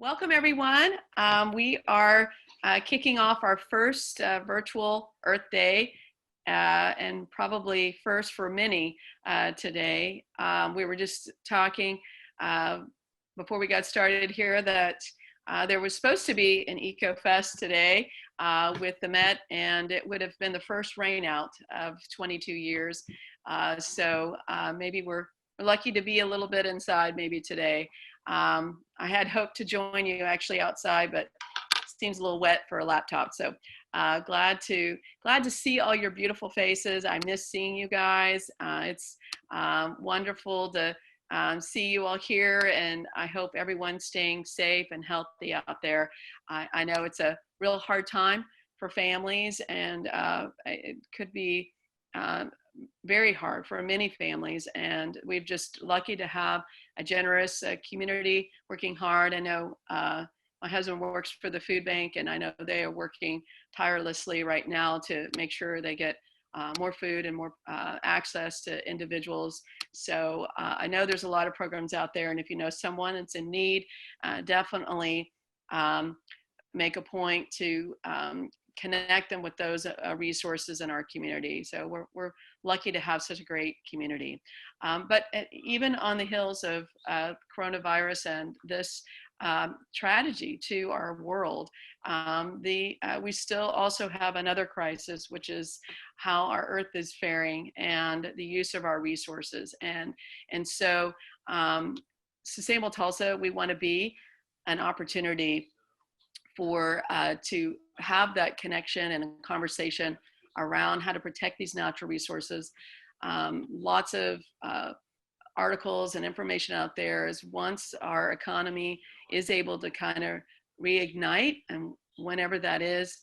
Welcome, everyone. We are kicking off our first virtual Earth Day, and probably first for many today. We were just talking before we got started here that there was supposed to be an Eco Fest today with the Met, and it would have been the first rain out of 22 years. So maybe we're lucky to be a little bit inside maybe today. I had hoped to join you actually outside, but it seems a little wet for a laptop. So glad to see all your beautiful faces. I miss seeing you guys. It's wonderful to see you all here, and I hope everyone's staying safe and healthy out there. I know it's a real hard time for families, and it could be very hard for many families, and we're just lucky to have a generous community working hard. I know my husband works for the food bank, and I know they are working tirelessly right now to make sure they get more food and more access to individuals. So I know there's a lot of programs out there, and if you know someone that's in need, definitely make a point to connect them with those resources in our community. So we're lucky to have such a great community. But even on the heels of coronavirus and this tragedy to our world, we still also have another crisis, which is how our Earth is faring and the use of our resources. And so Sustainable Tulsa, we want to be an opportunity for to have that connection and conversation around how to protect these natural resources. Lots of articles and information out there is once our economy is able to kind of reignite, and whenever that is,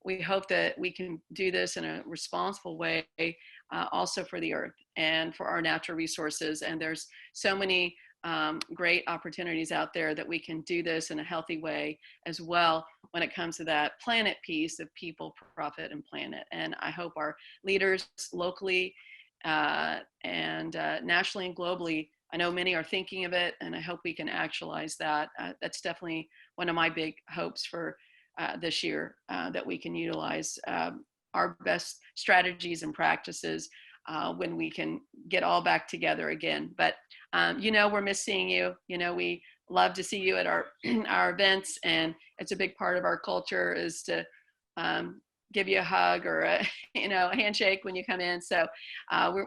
we hope that we can do this in a responsible way also for the Earth and for our natural resources. And there's so many great opportunities out there that we can do this in a healthy way as well when it comes to that planet piece of people, profit, and planet. And I hope our leaders locally and nationally and globally, I know many are thinking of it, and I hope we can actualize that. That's definitely one of my big hopes for this year, that we can utilize our best strategies and practices when we can get all back together again. But we're missing you. We love to see you at our events, and it's a big part of our culture is to give you a hug or a handshake when you come in. So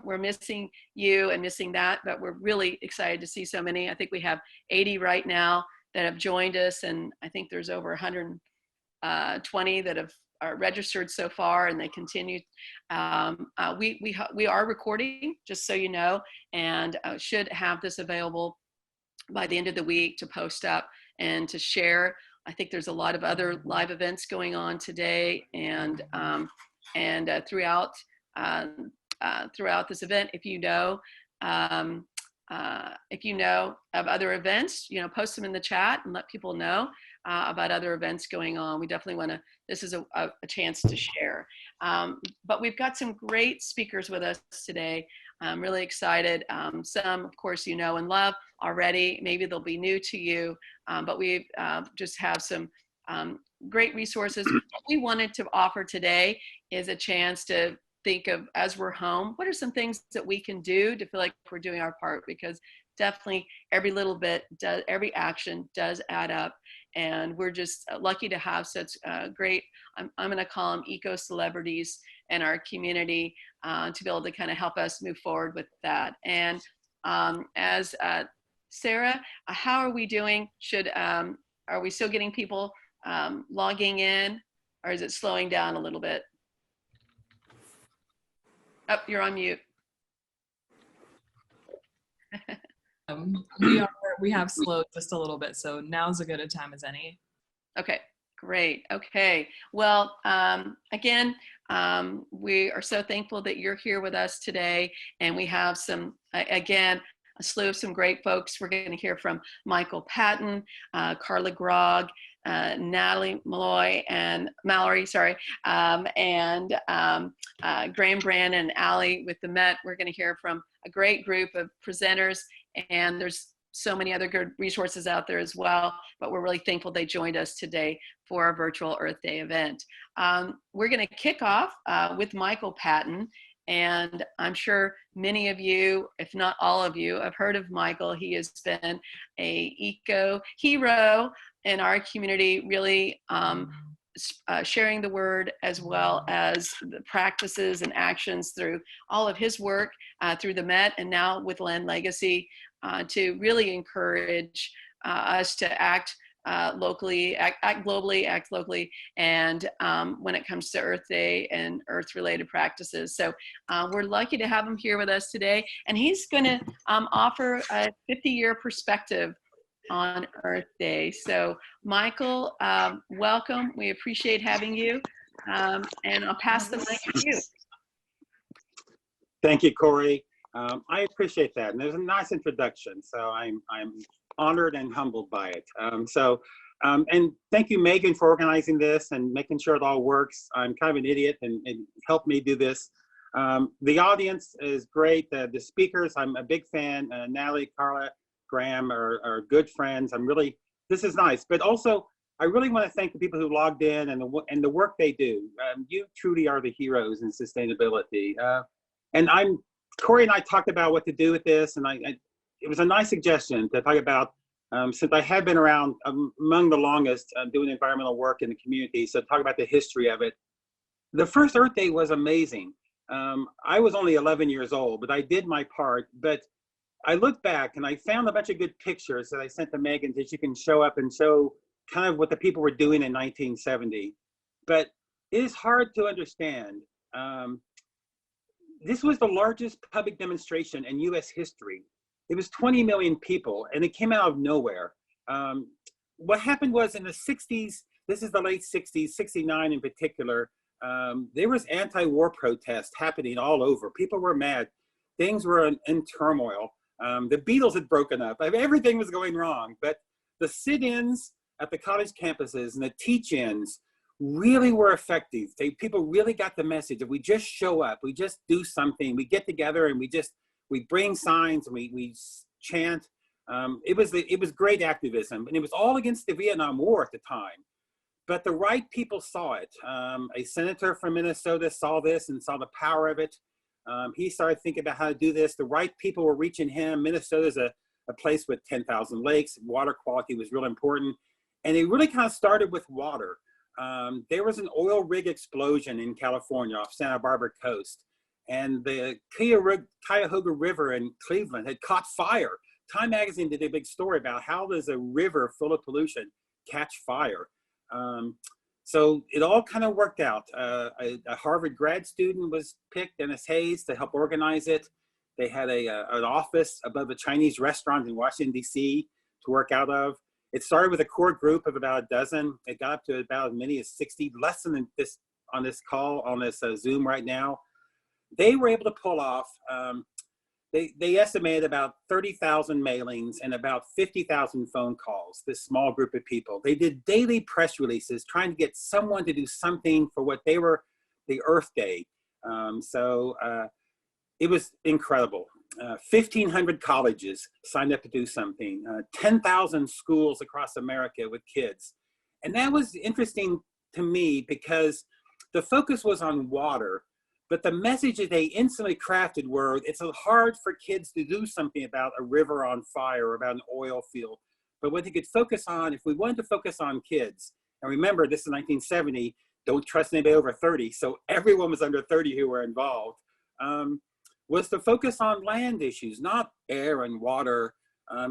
we're missing you and missing that, but we're really excited to see so many. I think we have 80 right now that have joined us, and I think there's over 120 that have are registered so far, and they continue. We are recording, just so you know, and should have this available by the end of the week to post up and to share. I think there's a lot of other live events going on today and throughout this event. If you know of other events, post them in the chat and let people know about other events going on. We definitely want to, this is a chance to share. But we've got some great speakers with us today. I'm really excited. Some, of course, you know and love already. Maybe they'll be new to you, but we just have some great resources. What we wanted to offer today is a chance to think of, as we're home, what are some things that we can do to feel like we're doing our part? Because definitely every little bit does, every action does add up. And we're just lucky to have such great, I'm going to call them eco celebrities in our community to be able to kind of help us move forward with that. And as Sarah, how are we doing? Are we still getting people logging in, or is it slowing down a little bit? Oh, you're on mute. We have slowed just a little bit, so now's as good a time as any. Okay, great. Okay, well, again, we are so thankful that you're here with us today, and we have some, again, a slew of some great folks. We're going to hear from Michael Patten, Carla Grog, Natalie Malloy and Mallory, and Graham Brand and Allie with the Met. We're going to hear from a great group of presenters, and there's so many other good resources out there as well, but we're really thankful they joined us today for our virtual Earth Day event. We're going to kick off with Michael Patten, and I'm sure many of you, if not all of you, have heard of Michael. He has been a eco hero in our community, really sharing the word as well as the practices and actions through all of his work through the Met and now with Land Legacy to really encourage us to act locally, act globally, act locally, and when it comes to Earth Day and Earth-related practices. So we're lucky to have him here with us today, and he's going to offer a 50-year perspective on Earth Day. So Michael, welcome. We appreciate having you, and I'll pass the mic to you. Thank you, Corey. I appreciate that, and there's a nice introduction, so I'm honored and humbled by it. And thank you, Megan, for organizing this and making sure it all works. I'm kind of an idiot and helped me do this. The audience is great. The speakers, I'm a big fan. Natalie, Carla, Graham are good friends. This is nice, but also I really want to thank the people who logged in and the work they do. You truly are the heroes in sustainability. Corey and I talked about what to do with this, and it was a nice suggestion to talk about, since I have been around among the longest doing environmental work in the community, so talk about the history of it. The first Earth Day was amazing. I was only 11 years old, but I did my part. But I looked back and I found a bunch of good pictures that I sent to Megan that you can show up and show kind of what the people were doing in 1970. But it is hard to understand. This was the largest public demonstration in US history. It was 20 million people, and it came out of nowhere. What happened was in the 60s, this is the late 60s, 69 in particular, there was anti-war protests happening all over. People were mad. Things were in turmoil. The Beatles had broken up. Everything was going wrong, but the sit-ins at the college campuses and the teach-ins really were effective. People really got the message. If we just show up, we just do something, we get together and we bring signs and we chant. It was great activism, and it was all against the Vietnam War at the time. But the right people saw it. A senator from Minnesota saw this and saw the power of it. He started thinking about how to do this. The right people were reaching him. Minnesota's a place with 10,000 lakes. Water quality was real important. And it really kind of started with water. There was an oil rig explosion in California off Santa Barbara coast. And the Cuyahoga River in Cleveland had caught fire. Time magazine did a big story about how does a river full of pollution catch fire. So it all kind of worked out. A Harvard grad student was picked, Dennis Hayes, to help organize it. They had an office above a Chinese restaurant in Washington, D.C. to work out of. It started with a core group of about a dozen. It got up to about as many as 60, less than this on this call, on this Zoom right now. They were able to pull off, they estimated about 30,000 mailings and about 50,000 phone calls, this small group of people. They did daily press releases trying to get someone to do something for what they were, the Earth Day. It was incredible. 1,500 colleges signed up to do something, 10,000 schools across America with kids. And that was interesting to me because the focus was on water, but the message that they instantly crafted were, it's hard for kids to do something about a river on fire or about an oil field. But what they could focus on, if we wanted to focus on kids, and remember this is 1970, don't trust anybody over 30, so everyone was under 30 who were involved, was to focus on land issues, not air and water.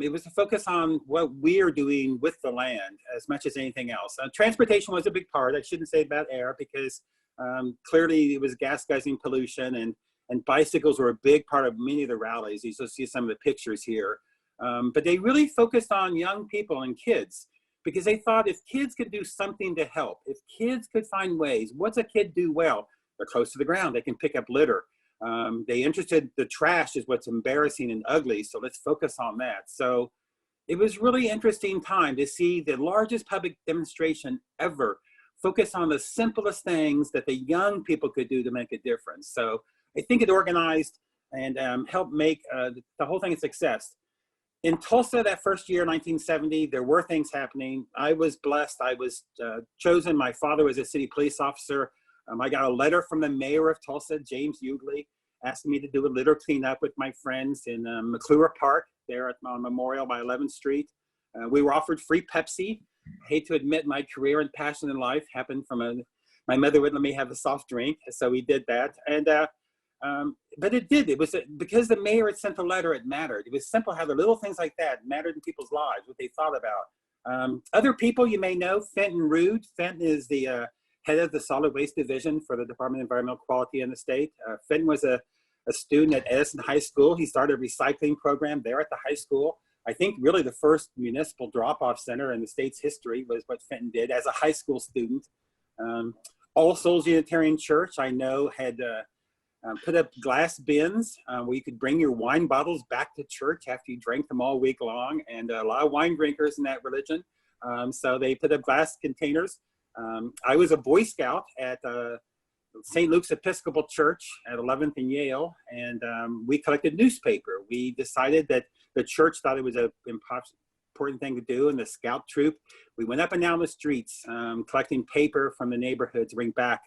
It was to focus on what we're doing with the land as much as anything else. Transportation was a big part. I shouldn't say about air because clearly it was gas guzzling pollution, and bicycles were a big part of many of the rallies. You see some of the pictures here. But they really focused on young people and kids because they thought if kids could do something to help, if kids could find ways, what's a kid do well? They're close to the ground, they can pick up litter. They interested, the trash is what's embarrassing and ugly, so let's focus on that. So it was really interesting time to see the largest public demonstration ever focus on the simplest things that the young people could do to make a difference. So I think it organized and helped make the whole thing a success. In Tulsa, that first year, 1970, there were things happening. I was blessed. I was chosen. My father was a city police officer. I got a letter from the mayor of Tulsa, James Ugley, asking me to do a litter cleanup with my friends in McClure Park, there at Memorial by 11th Street. We were offered free Pepsi. I hate to admit my career and passion in life happened from my mother wouldn't let me have a soft drink, so we did that. And but it did. It was because the mayor had sent a letter. It mattered. It was simple how the little things like that mattered in people's lives, what they thought about. Other people you may know, Fenton Rood. Fenton is the head of the solid waste division for the Department of Environmental Quality in the state. Fenton was a student at Edison High School. He started a recycling program there at the high school. I think really the first municipal drop-off center in the state's history was what Fenton did as a high school student. All Souls Unitarian Church, I know, had put up glass bins where you could bring your wine bottles back to church after you drank them all week long, and a lot of wine drinkers in that religion. So they put up glass containers. I was a Boy Scout at St. Luke's Episcopal Church at 11th and Yale, and we collected newspaper. We decided that the church thought it was an important thing to do, and the scout troop, we went up and down the streets collecting paper from the neighborhood to bring back.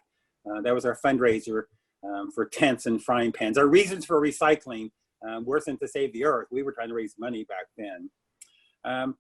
That was our fundraiser for tents and frying pans. Our reasons for recycling wasn't to save the earth. We were trying to raise money back then.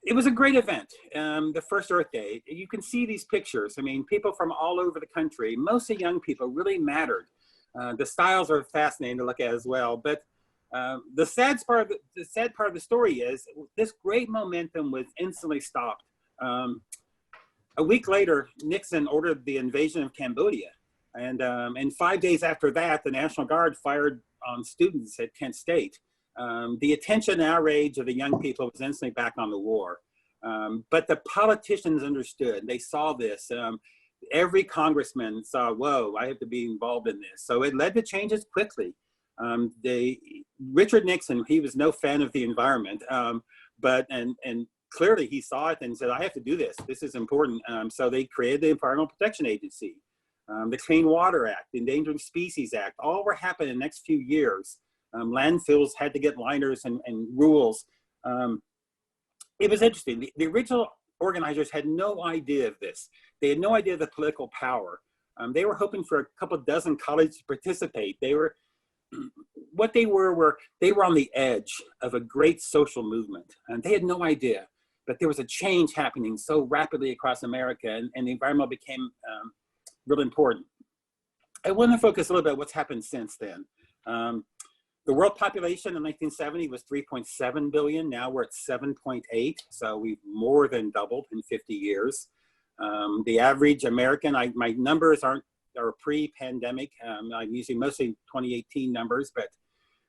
It was a great event, the first Earth Day. You can see these pictures. I mean, people from all over the country, mostly young people, really mattered. The styles are fascinating to look at as well. But the sad part of the story is this great momentum was instantly stopped. A week later, Nixon ordered the invasion of Cambodia. And 5 days after that, the National Guard fired on students at Kent State. The attention and outrage of the young people was instantly back on the war. But the politicians understood. They saw this. Every congressman saw, whoa, I have to be involved in this. So it led to changes quickly. Richard Nixon, he was no fan of the environment, but clearly he saw it and said, I have to do this. This is important. So they created the Environmental Protection Agency, the Clean Water Act, the Endangered Species Act. All were happening in the next few years. Landfills had to get liners and rules. It was interesting. The original organizers had no idea of this. They had no idea of the political power. They were hoping for a couple dozen colleges to participate. They were on the edge of a great social movement, and they had no idea. But there was a change happening so rapidly across America, and the environment became really important. I want to focus a little bit on what's happened since then. The world population in 1970 was 3.7 billion. Now we're at 7.8. So we've more than doubled in 50 years. The average American, my numbers are pre-pandemic. I'm using mostly 2018 numbers, but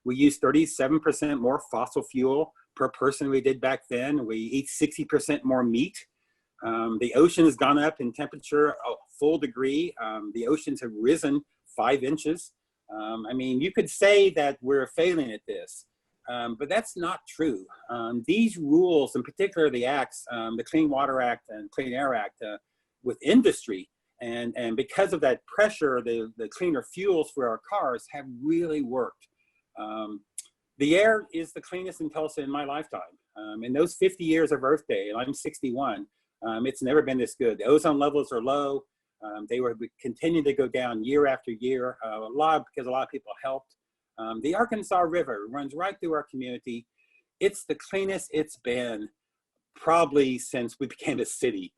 we use 37% more fossil fuel per person than we did back then. We eat 60% more meat. The ocean has gone up in temperature a full degree. The oceans have risen 5 inches. I mean, you could say that we're failing at this, but that's not true. These rules, in particular the acts, the Clean Water Act and Clean Air Act, with industry, and because of that pressure, the cleaner fuels for our cars have really worked. The air is the cleanest in Tulsa in my lifetime. In those 50 years of Earth Day, and I'm 61, it's never been this good. The ozone levels are low. They were continuing to go down year after year, because a lot of people helped. The Arkansas River runs right through our community. It's the cleanest it's been probably since we became a city.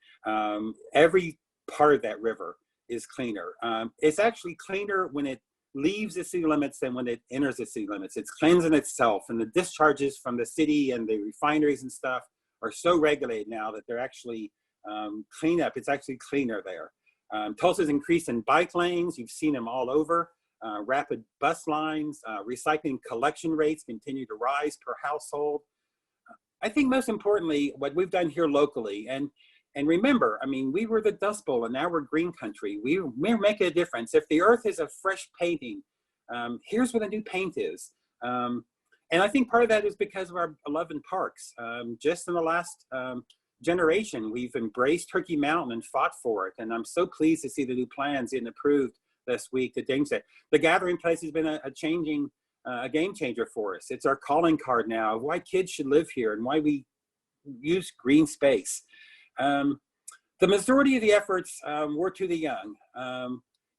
Every part of that river is cleaner. It's actually cleaner when it leaves the city limits than when it enters the city limits. It's cleansing itself, and the discharges from the city and the refineries and stuff are so regulated now that they're actually clean up. It's actually cleaner there. Tulsa's increased in bike lanes. You've seen them all over. Rapid bus lines, recycling collection rates continue to rise per household. I think most importantly, what we've done here locally, and remember, I mean, we were the Dust Bowl and now we're green country. We're making a difference. If the earth is a fresh painting, here's what a new paint is. And I think part of that is because of our 11 parks. Just in the last generation, we've embraced Turkey Mountain and fought for it. And I'm so pleased to see the new plans getting approved this week to change that. The gathering place has been a changing a game changer for us. It's our calling card now of why kids should live here and why we use green space. The majority of the efforts were to the young.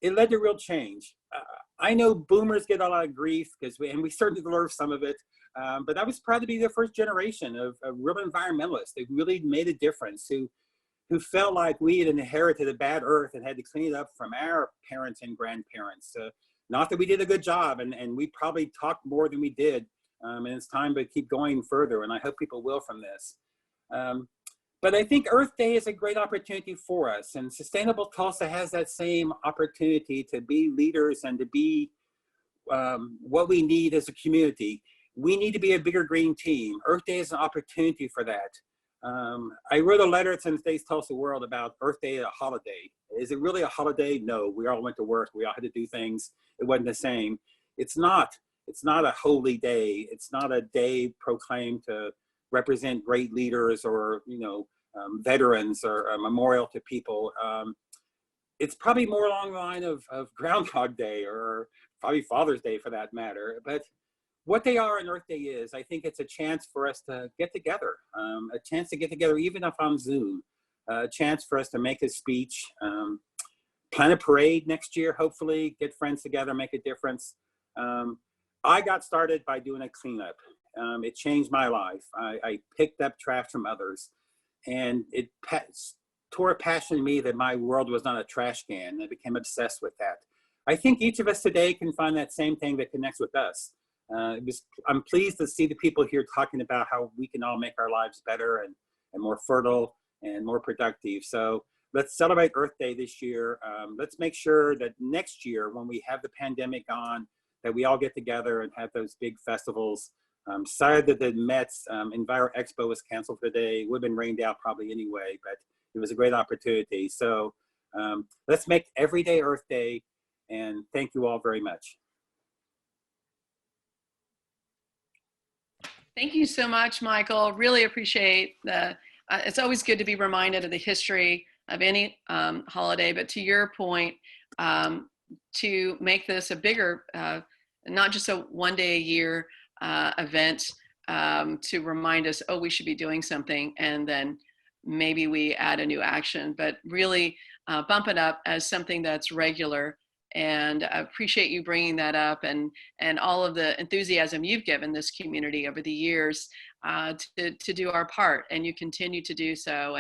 It led to real change. I know boomers get a lot of grief because we certainly deserve some of it, but I was proud to be the first generation of real environmentalists that really made a difference, who felt like we had inherited a bad earth and had to clean it up from our parents and grandparents. Not that we did a good job, and we probably talked more than we did, and it's time to keep going further, and I hope people will from this. But I think Earth Day is a great opportunity for us, and Sustainable Tulsa has that same opportunity to be leaders and to be what we need as a community. We need to be a bigger green team. Earth Day is an opportunity for that. I wrote a letter to today's Tulsa World about Earth Day, a holiday. Is it really a holiday? No, we all went to work. We all had to do things. It wasn't the same. It's not a holy day. It's not a day proclaimed to represent great leaders or, veterans or a memorial to people. It's probably more along the line of Groundhog Day or probably Father's Day for that matter. But what they are on Earth Day is, I think it's a chance for us to get together, a chance to get together even if on Zoom, a chance for us to make a speech, plan a parade next year, hopefully, get friends together, make a difference. I got started by doing a cleanup. It changed my life. I picked up trash from others, and it tore a passion in me that my world was not a trash can. I became obsessed with that. I think each of us today can find that same thing that connects with us. I'm pleased to see the people here talking about how we can all make our lives better and more fertile and more productive. So let's celebrate Earth Day this year. Let's make sure that next year, when we have the pandemic on, that we all get together and have those big festivals. Sorry that the Mets Enviro Expo was canceled for the day. It would have been rained out probably anyway, but it was a great opportunity. So let's make every day Earth Day, and thank you all very much. Thank you so much, Michael. Really appreciate it's always good to be reminded of the history of any holiday, but to your point, to make this a bigger, not just a one day a year event, to remind us, oh, we should be doing something, and then maybe we add a new action, but really bump it up as something that's regular. And I appreciate you bringing that up, and all of the enthusiasm you've given this community over the years to do our part, and you continue to do so,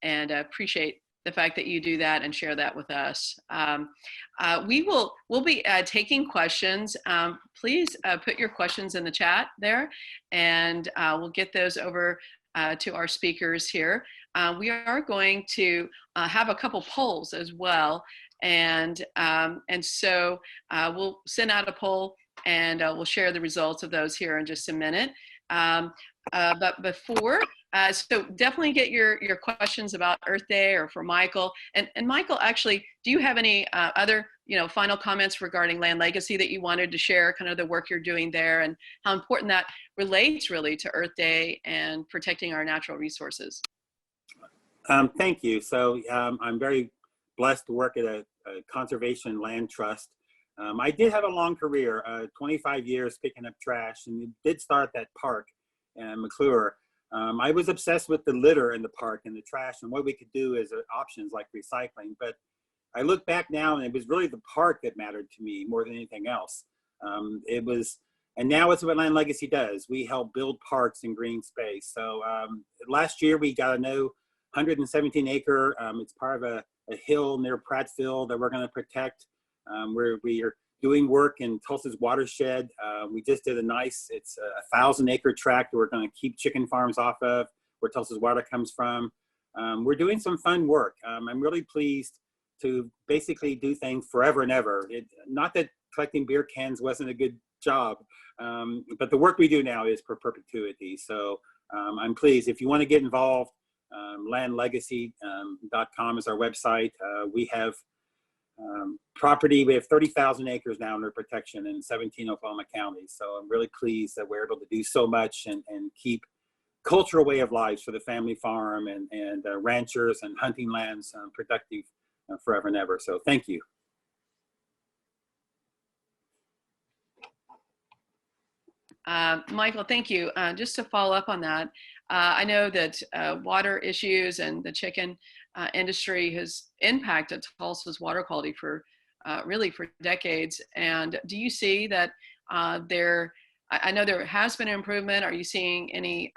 and appreciate the fact that you do that and share that with us. We'll be taking questions. Please put your questions in the chat there, and we'll get those over to our speakers here. We are going to have a couple polls as well. And so we'll send out a poll, and we'll share the results of those here in just a minute. But before, so definitely get your questions about Earth Day or for Michael. And Michael, actually, do you have any other final comments regarding land legacy that you wanted to share, kind of the work you're doing there and how important that relates really to Earth Day and protecting our natural resources? Thank you. So I'm very blessed to work at a conservation land trust. I did have a long career, 25 years picking up trash, and it did start that park in McClure. I was obsessed with the litter in the park and the trash and what we could do as options like recycling. But I look back now, and it was really the park that mattered to me more than anything else. And now it's what Land Legacy does. We help build parks and green space. So last year we got a new 117 acre, it's part of a hill near Prattville that we're going to protect. We are doing work in Tulsa's watershed. We just did it's a 1,000 acre tract that we're going to keep chicken farms off of, where Tulsa's water comes from. We're doing some fun work. I'm really pleased to basically do things forever and ever. Not that collecting beer cans wasn't a good job, but the work we do now is for perpetuity. So I'm pleased. If you want to get involved, landlegacy.com is our website. We have property. We have 30,000 acres now under protection in 17 Oklahoma counties. So I'm really pleased that we're able to do so much and keep cultural way of life for the family farm and ranchers and hunting lands productive forever and ever. So thank you. Michael, thank you. Just to follow up on that, I know that water issues and the chicken industry has impacted Tulsa's water quality for really for decades. And do you see that I know there has been an improvement. Are you seeing any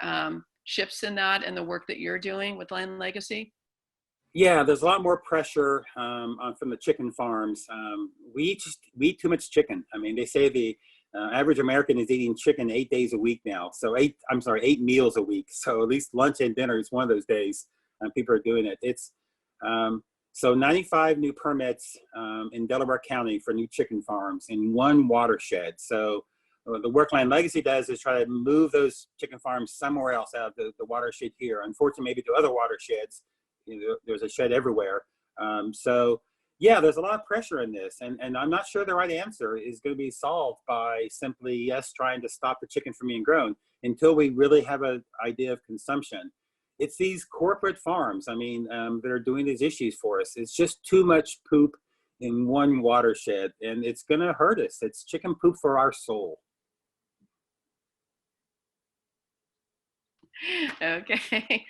shifts in that and the work that you're doing with Land Legacy? Yeah, there's a lot more pressure from the chicken farms. We eat too much chicken. I mean, they say the average American is eating chicken 8 days a week now. So 8 meals a week. So at least lunch and dinner is one of those days people are doing it. It's so 95 new permits in Delaware County for new chicken farms in one watershed. So the work Land Legacy does is try to move those chicken farms somewhere else out of the watershed here. Unfortunately, maybe to other watersheds. There's a shed everywhere. So yeah, there's a lot of pressure in this, and I'm not sure the right answer is going to be solved by simply trying to stop the chicken from being grown until we really have an idea of consumption. It's these corporate farms, I mean, that are doing these issues for us. It's just too much poop in one watershed, and it's going to hurt us. It's chicken poop for our soul. Okay.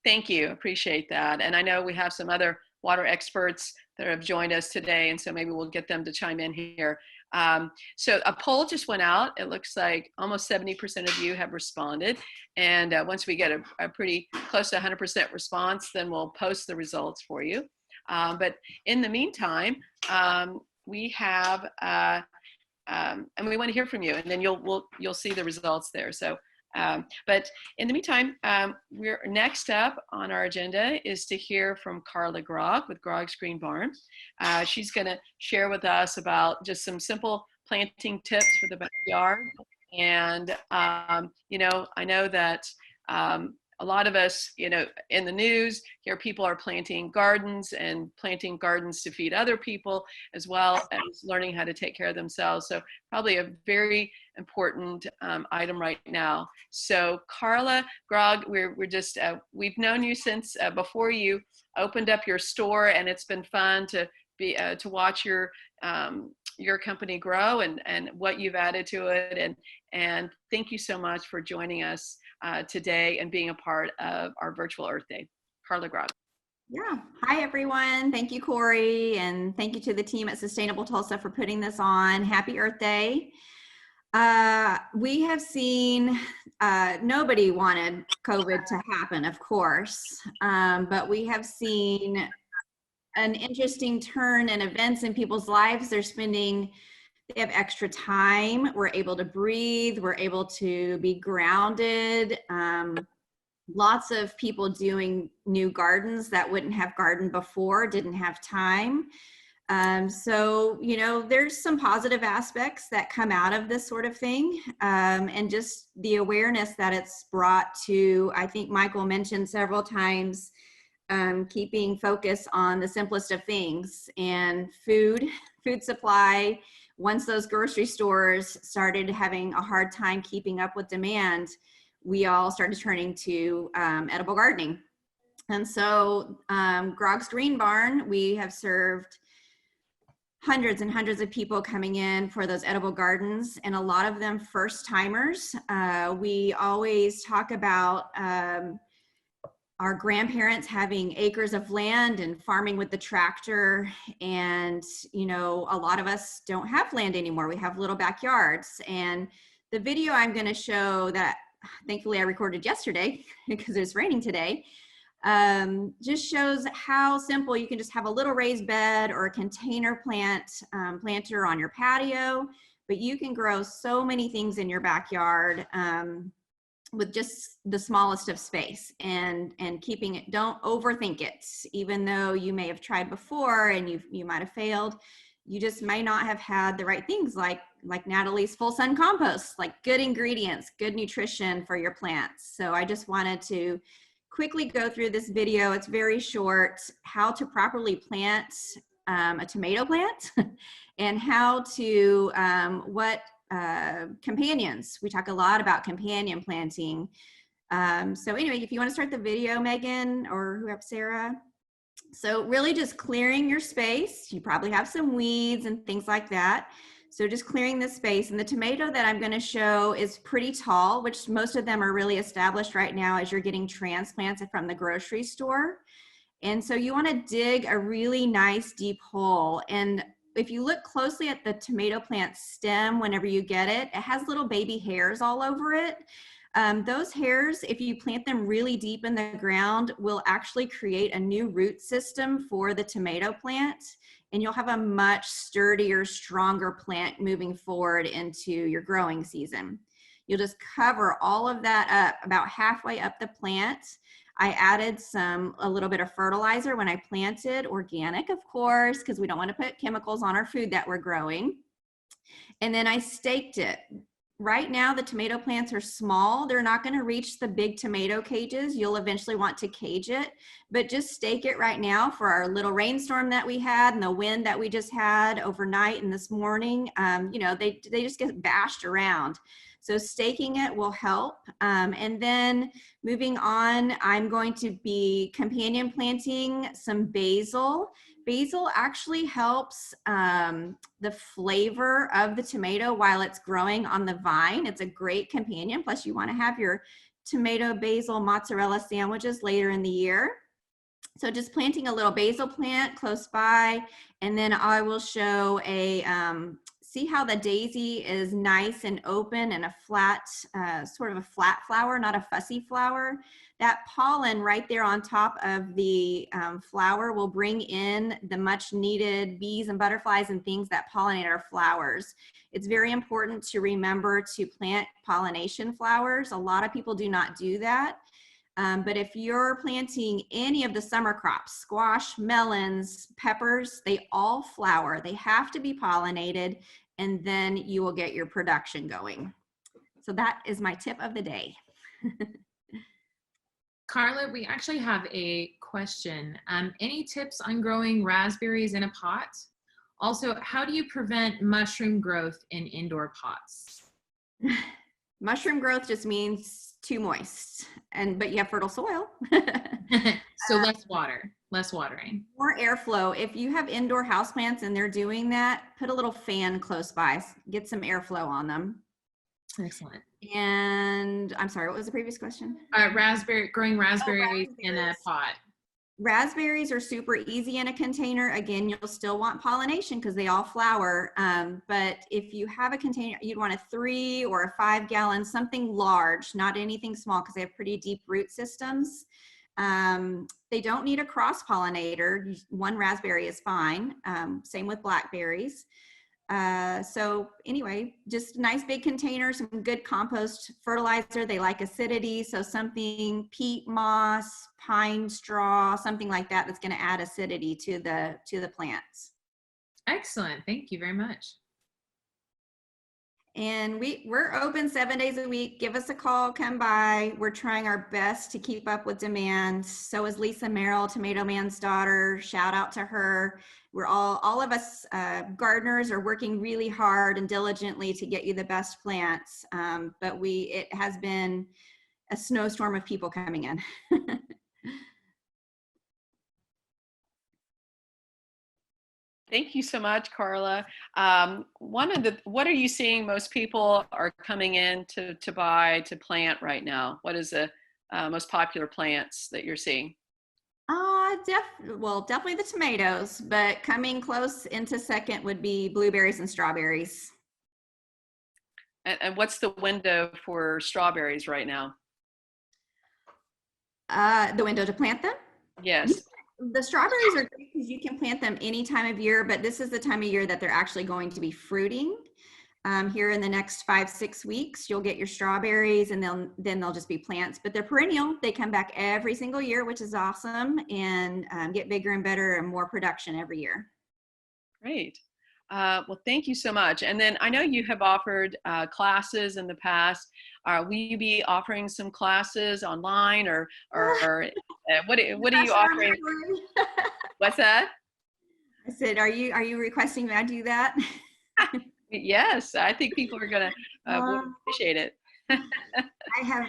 Thank you. Appreciate that. And I know we have some other water experts that have joined us today, and so maybe we'll get them to chime in here. So a poll just went out. It looks like almost 70% of you have responded. And once we get a pretty close to 100% response, then we'll post the results for you. But in the meantime, we have, and we want to hear from you, and then you'll see the results there. So. But in the meantime, we're next up on our agenda is to hear from Carla Grog with Grog's Green Barn. She's going to share with us about just some simple planting tips for the backyard. And, you know, I know that a lot of us, you know, in the news, here people are planting gardens to feed other people, as well as learning how to take care of themselves. So probably a very important item right now. So Carla Grog, we've known you since before you opened up your store, and it's been fun to watch your company grow and what you've added to it. And thank you so much for joining us today and being a part of our virtual Earth Day. Carla Grog. Yeah. Hi, everyone. Thank you, Corey. And thank you to the team at Sustainable Tulsa for putting this on. Happy Earth Day. We have seen, nobody wanted COVID to happen, of course, but we have seen an interesting turn in events in people's lives. They have extra time. We're able to breathe. We're able to be grounded. Lots of people doing new gardens that wouldn't have gardened before, didn't have time. So, you know, there's some positive aspects that come out of this sort of thing. And just the awareness that it's brought to, I think Michael mentioned several times, keeping focus on the simplest of things and food supply. Once those grocery stores started having a hard time keeping up with demand, we all started turning to edible gardening. And so Grog's Green Barn, we have served hundreds and hundreds of people coming in for those edible gardens, and a lot of them first timers. We always talk about our grandparents having acres of land and farming with the tractor. And, you know, a lot of us don't have land anymore. We have little backyards. And the video I'm going to show that thankfully I recorded yesterday because it's raining today, just shows how simple you can just have a little raised bed or a container planter on your patio, but you can grow so many things in your backyard with just the smallest of space, and keeping it, don't overthink it. Even though you may have tried before and you might have failed, you just may not have had the right things like Natalie's full Sun Compost, like good ingredients, good nutrition for your plants. So I just wanted to quickly go through this video. It's very short, how to properly plant a tomato plant and how to, companions. We talk a lot about companion planting. So anyway, if you want to start the video, Megan, or whoever, Sarah. So really just clearing your space. You probably have some weeds and things like that. So just clearing the space. And the tomato that I'm going to show is pretty tall, which most of them are really established right now as you're getting transplants from the grocery store. And so you want to dig a really nice deep hole. And if you look closely at the tomato plant stem, whenever you get it, it has little baby hairs all over it. Those hairs, if you plant them really deep in the ground, will actually create a new root system for the tomato plant. And you'll have a much sturdier, stronger plant moving forward into your growing season. You'll just cover all of that up about halfway up the plant. I added a little bit of fertilizer when I planted, organic, of course, because we don't want to put chemicals on our food that we're growing. And then I staked it. Right now, the tomato plants are small. They're not going to reach the big tomato cages. You'll eventually want to cage it, but just stake it right now for our little rainstorm that we had and the wind that we just had overnight and this morning. You know, they just get bashed around. So staking it will help. And then moving on, I'm going to be companion planting some basil. Basil actually helps the flavor of the tomato while it's growing on the vine. It's a great companion. Plus you want to have your tomato basil mozzarella sandwiches later in the year. So just planting a little basil plant close by, and then I will show a, see how the daisy is nice and open and a flat, sort of a flat flower, not a fussy flower. That pollen right there on top of the flower will bring in the much needed bees and butterflies and things that pollinate our flowers. It's very important to remember to plant pollination flowers. A lot of people do not do that. But if you're planting any of the summer crops, squash, melons, peppers, they all flower. They have to be pollinated, and then you will get your production going. So that is my tip of the day. Carla, we actually have a question. Any tips on growing raspberries in a pot? Also, how do you prevent mushroom growth in indoor pots? Mushroom growth just means too moist, but you have fertile soil. So less water, less watering. More airflow. If you have indoor houseplants and they're doing that, put a little fan close by, get some airflow on them. Excellent. And I'm sorry, what was the previous question? Growing raspberries raspberries in a pot. Raspberries are super easy in a container. Again, you'll still want pollination because they all flower. But if you have a container, you'd want a 3 or a 5 gallon, something large, not anything small because they have pretty deep root systems. They don't need a cross pollinator. One raspberry is fine. Same with blackberries. So anyway, just a nice big container, some good compost fertilizer. They like acidity. So something peat moss, pine straw, something like that, that's going to add acidity to the plants. Excellent. Thank you very much. And we're open 7 days a week. Give us a call, come by. We're trying our best to keep up with demand. So is Lisa Merrill, Tomato Man's daughter. Shout out to her. We're all of us gardeners are working really hard and diligently to get you the best plants. But it has been a snowstorm of people coming in. Thank you so much, Carla. What are you seeing most people are coming in to buy, to plant right now? What is the most popular plants that you're seeing? Definitely the tomatoes, but coming close into second would be blueberries and strawberries. And what's the window for strawberries right now? The window to plant them? Yes. The strawberries are great because you can plant them any time of year, but this is the time of year that they're actually going to be fruiting. Here in the next 5-6 weeks, you'll get your strawberries, and then they'll just be plants, but they're perennial. They come back every single year, which is awesome, and get bigger and better and more production every year. Great. Well, thank you so much. And then I know you have offered classes in the past. Will you be offering some classes online, or what are you offering? What's that? I said, are you requesting me I do that? Yes, I think people are gonna appreciate it.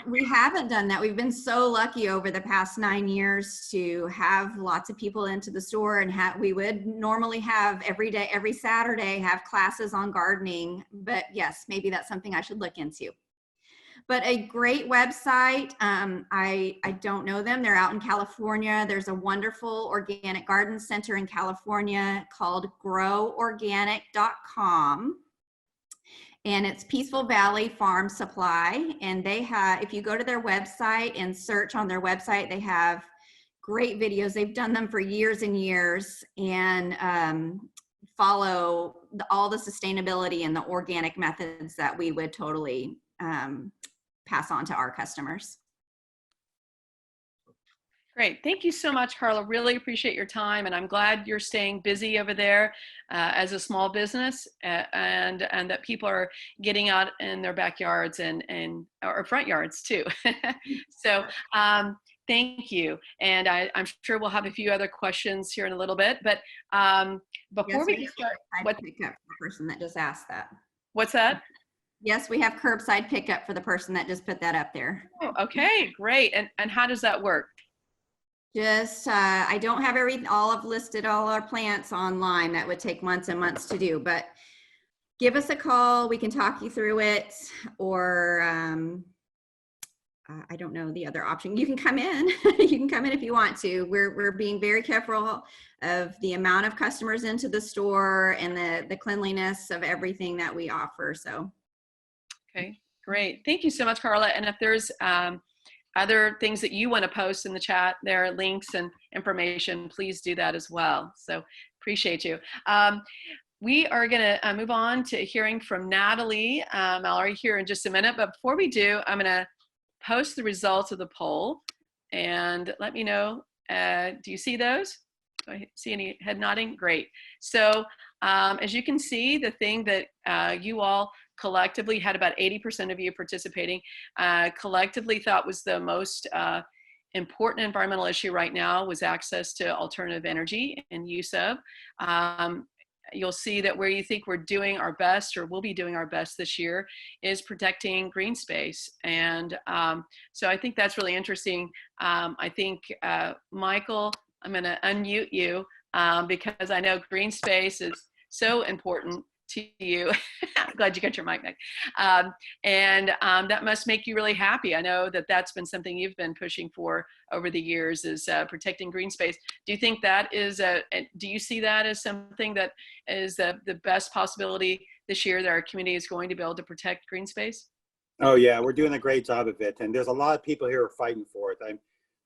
We haven't done that. We've been so lucky over the past 9 years to have lots of people into the store, and we would normally have every day, every Saturday, have classes on gardening. But yes, maybe that's something I should look into. But a great website, I don't know them. They're out in California. There's a wonderful organic garden center in California called groworganic.com. And it's Peaceful Valley Farm Supply. And they have, if you go to their website and search on their website, they have great videos. They've done them for years and years, and follow all the sustainability and the organic methods that we would totally pass on to our customers. Great. Thank you so much, Carla. Really appreciate your time. And I'm glad you're staying busy over there as a small business, and that people are getting out in their backyards and or front yards too. So thank you. And I'm sure we'll have a few other questions here in a little bit. But before we start, Pick up the person that just asked that. What's that? Yes, we have curbside pickup for the person that just put that up there. Oh, okay, great. And how does that work? Just, I don't have all our plants online. That would take months and months to do, but give us a call. We can talk you through it, or I don't know the other option. You can come in. You can come in if you want to. We're being very careful of the amount of customers into the store and the cleanliness of everything that we offer. So. Okay, great. Thank you so much, Carla. And if there's other things that you want to post in the chat, there are links and information, please do that as well. So appreciate you. We are going to move on to hearing from Natalie Mallory here in just a minute. But before we do, I'm going to post the results of the poll and let me know. Do you see those? Do I see any head nodding? Great. So as you can see, the thing that you all collectively had about 80% of you participating, collectively thought was the most important environmental issue right now was access to alternative energy and use of. You'll see that where you think we're doing our best or will be doing our best this year is protecting green space. And so I think that's really interesting. I think, Michael, I'm gonna unmute you because I know green space is so important to you. I'm glad you got your mic back. And that must make you really happy. I know that that's been something you've been pushing for over the years, is protecting green space. Do you think that is, do you see that as something that is the best possibility this year that our community is going to be able to protect green space? Oh yeah, we're doing a great job of it. And there's a lot of people here who are fighting for it.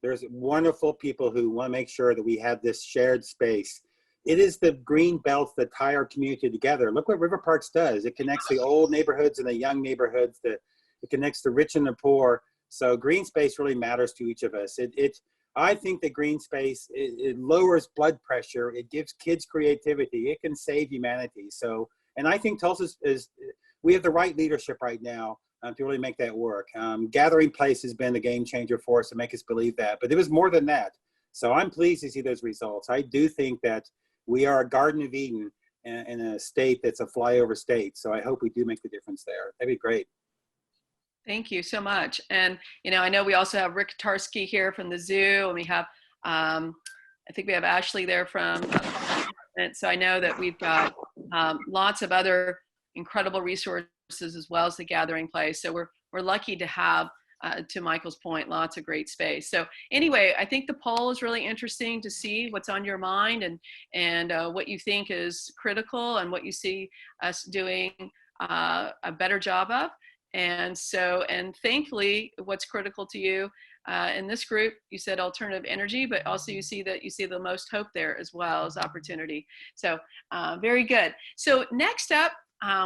There's wonderful people who want to make sure that we have this shared space. It is the green belts that tie our community together. Look what River Parks does. It connects the old neighborhoods and the young neighborhoods. It connects the rich and the poor. So green space really matters to each of us. I think that green space, it lowers blood pressure. It gives kids creativity. It can save humanity. So, and I think Tulsa we have the right leadership right now to really make that work. Gathering Place has been a game changer for us to make us believe that, but it was more than that. So I'm pleased to see those results. I do think that we are a Garden of Eden in a state that's a flyover state. So I hope we do make the difference there. That'd be great. Thank you so much. And, you know, I know we also have Rick Tarski here from the zoo, and we have, I think we have Ashley there from, so I know that we've got lots of other incredible resources as well as the Gathering Place. So we're lucky to have, to Michael's point, lots of great space. So anyway, I think the poll is really interesting to see what's on your mind and what you think is critical and what you see us doing a better job of. And so, and thankfully, what's critical to you in this group, you said alternative energy, but also you see the most hope there as well as opportunity. So very good. So next up,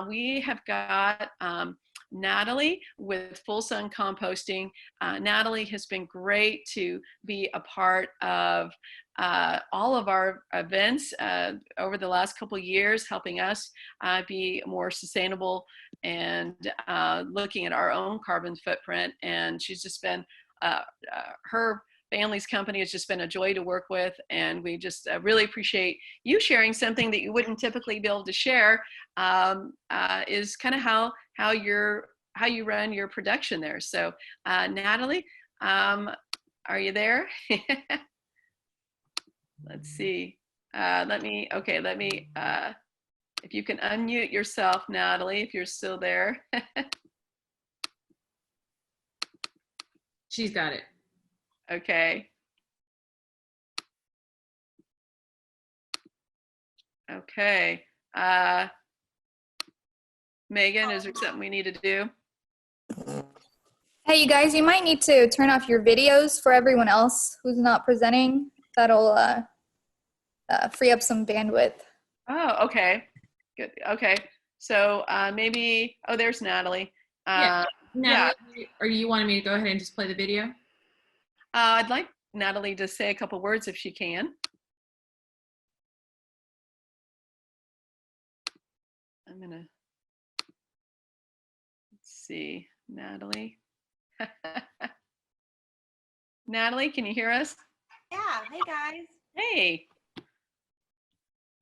we have got Natalie with Full Sun Composting. Natalie has been great to be a part of all of our events over the last couple of years, helping us be more sustainable and looking at our own carbon footprint. And she's just been, her family's company has just been a joy to work with, and we just really appreciate you sharing something that you wouldn't typically be able to share, is kind of how how you run your production there. So Natalie, are you there? Let's see. Let me, if you can unmute yourself, Natalie, if you're still there. She's got it. Okay. Okay. Megan, is there something we need to do? Hey, you guys, you might need to turn off your videos for everyone else who's not presenting. That'll free up some bandwidth. Oh, okay. Good. Okay. So maybe, oh, there's Natalie. Yeah. Natalie, yeah. or you wanted me to go ahead and just play the video? I'd like Natalie to say a couple words if she can. I'm gonna, let's see, Natalie. Natalie, can you hear us? Yeah, hey guys. Hey.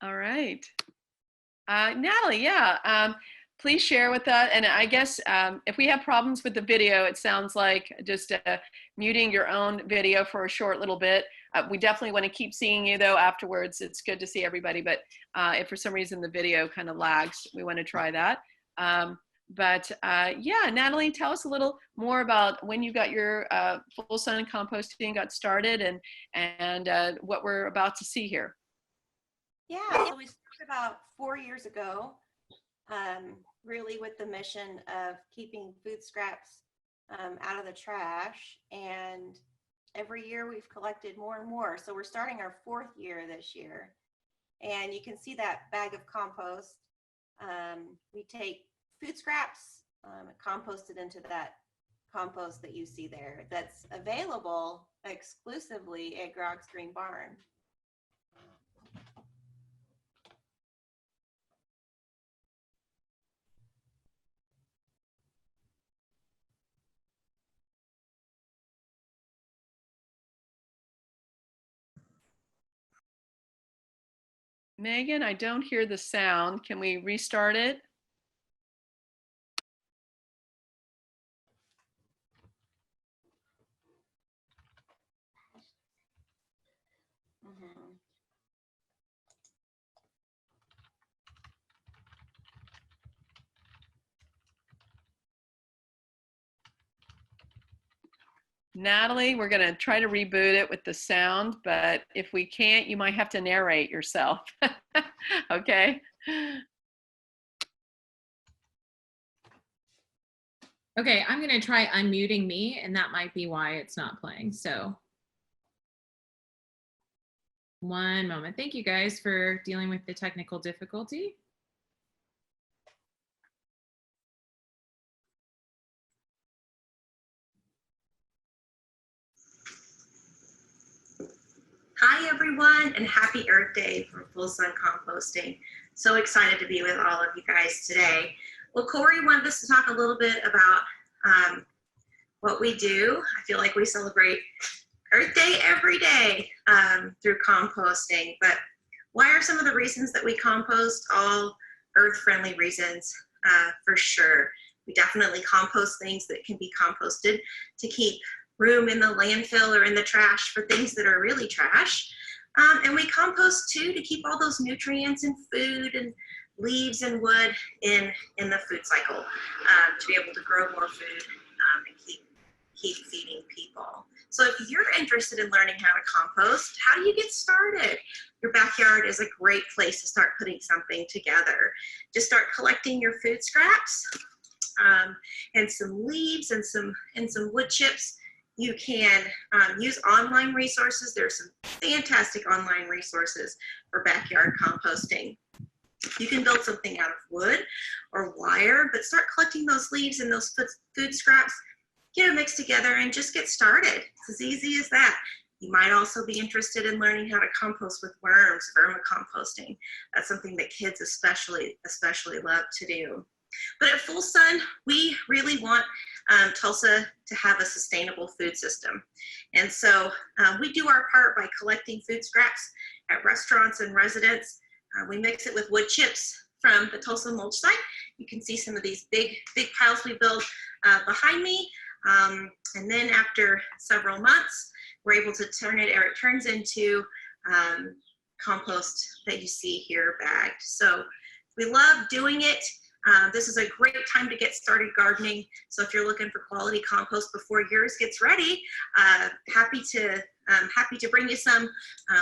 All right. Natalie, yeah, please share with us. And I guess if we have problems with the video, it sounds like just muting your own video for a short little bit. We definitely want to keep seeing you though afterwards. It's good to see everybody, but if for some reason the video kind of lags, we want to try that. Yeah, Natalie, tell us a little more about when you got your full Sun Composting got started and what we're about to see here. Yeah, so we started about 4 years ago, really with the mission of keeping food scraps out of the trash. And every year we've collected more and more. So we're starting our 4th year this year. And you can see that bag of compost. We take food scraps, compost it into that compost that you see there that's available exclusively at Grog's Green Barn. Megan, I don't hear the sound. Can we restart it? Natalie, we're going to try to reboot it with the sound, but if we can't, you might have to narrate yourself. Okay. Okay, I'm going to try unmuting me, and that might be why it's not playing. So one moment. Thank you guys for dealing with the technical difficulty. Hi everyone, and happy Earth Day from Full Sun Composting. So excited to be with all of you guys today. Well, Corey wanted us to talk a little bit about what we do. I feel like we celebrate Earth Day every day through composting, but why are some of the reasons that we compost all earth-friendly reasons? For sure. We definitely compost things that can be composted to keep room in the landfill or in the trash for things that are really trash. And we compost too to keep all those nutrients and food and leaves and wood in the food cycle to be able to grow more food and keep feeding people. So if you're interested in learning how to compost, how do you get started? Your backyard is a great place to start putting something together. Just start collecting your food scraps and some leaves and some wood chips. You can use online resources. There's some fantastic online resources for backyard composting. You can build something out of wood or wire, but start collecting those leaves and those food scraps, get them mixed together and just get started. It's as easy as that. You might also be interested in learning how to compost with worms, vermicomposting. That's something that kids especially love to do. But at Full Sun, we really want Tulsa to have a sustainable food system. And so we do our part by collecting food scraps at restaurants and residents. We mix it with wood chips from the Tulsa mulch site. You can see some of these big piles we built behind me. And then after several months, we're able to turn it, or it turns into compost that you see here bagged. So we love doing it. This is a great time to get started gardening. So if you're looking for quality compost before yours gets ready, happy to bring you some,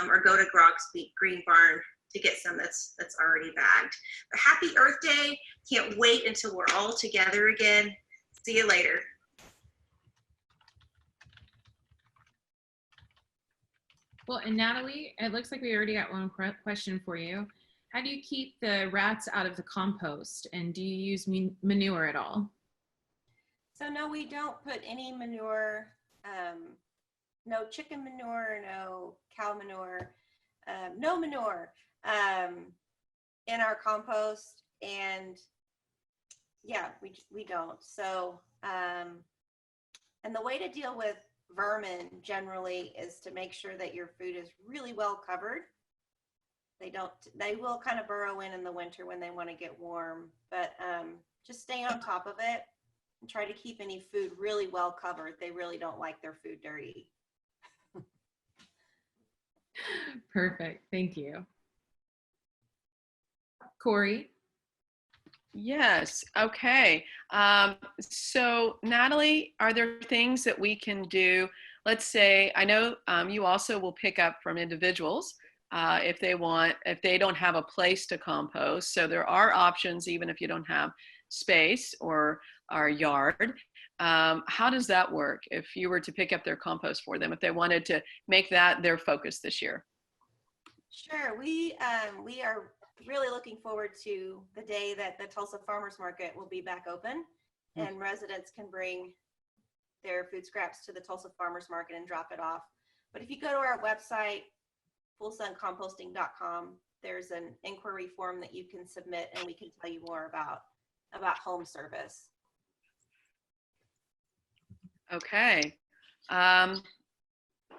or go to Grog's Green Barn to get some that's already bagged. But happy Earth Day. Can't wait until we're all together again. See you later. Well, and Natalie, it looks like we already got one question for you. How do you keep the rats out of the compost, and do you use manure at all? So no, we don't put any manure, no chicken manure, no cow manure, no manure in our compost. And yeah, we don't. So, and the way to deal with vermin generally is to make sure that your food is really well covered. They will kind of burrow in the winter when they want to get warm, but just stay on top of it and try to keep any food really well covered. They really don't like their food dirty. Perfect. Thank you. Corey? Yes. Okay. So Natalie, are there things that we can do? Let's say, I know you also will pick up from individuals if they don't have a place to compost. So there are options, even if you don't have space or yard. How does that work if you were to pick up their compost for them, if they wanted to make that their focus this year? Sure. We are really looking forward to the day that the Tulsa Farmers Market will be back open and residents can bring their food scraps to the Tulsa Farmers Market and drop it off. But if you go to our website, fullsuncomposting.com, there's an inquiry form that you can submit and we can tell you more about home service. Okay.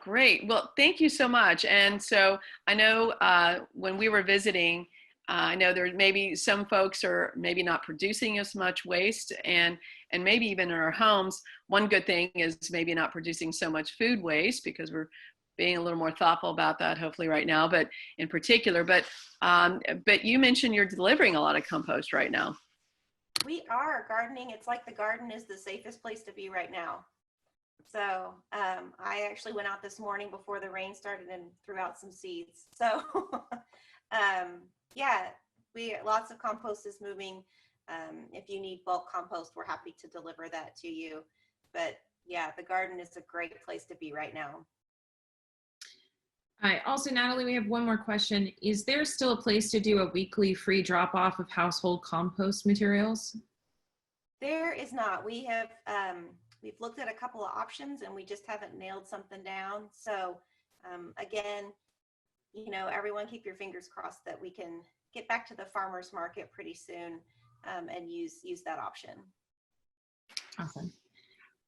Great. Well, thank you so much. And so I know when we were visiting, I know there may be some folks are maybe not producing as much waste, and maybe even in our homes, one good thing is maybe not producing so much food waste, because we're being a little more thoughtful about that hopefully right now, but in particular, but you mentioned you're delivering a lot of compost right now. We are gardening. It's like the garden is the safest place to be right now. So I actually went out this morning before the rain started and threw out some seeds. So yeah, lots of compost is moving. If you need bulk compost, we're happy to deliver that to you. But yeah, the garden is a great place to be right now. All right. Also, Natalie, we have one more question. Is there still a place to do a weekly free drop-off of household compost materials? There is not. We have we've looked at a couple of options and we just haven't nailed something down. So again, you know, everyone keep your fingers crossed that we can get back to the farmers market pretty soon and use that option. Awesome.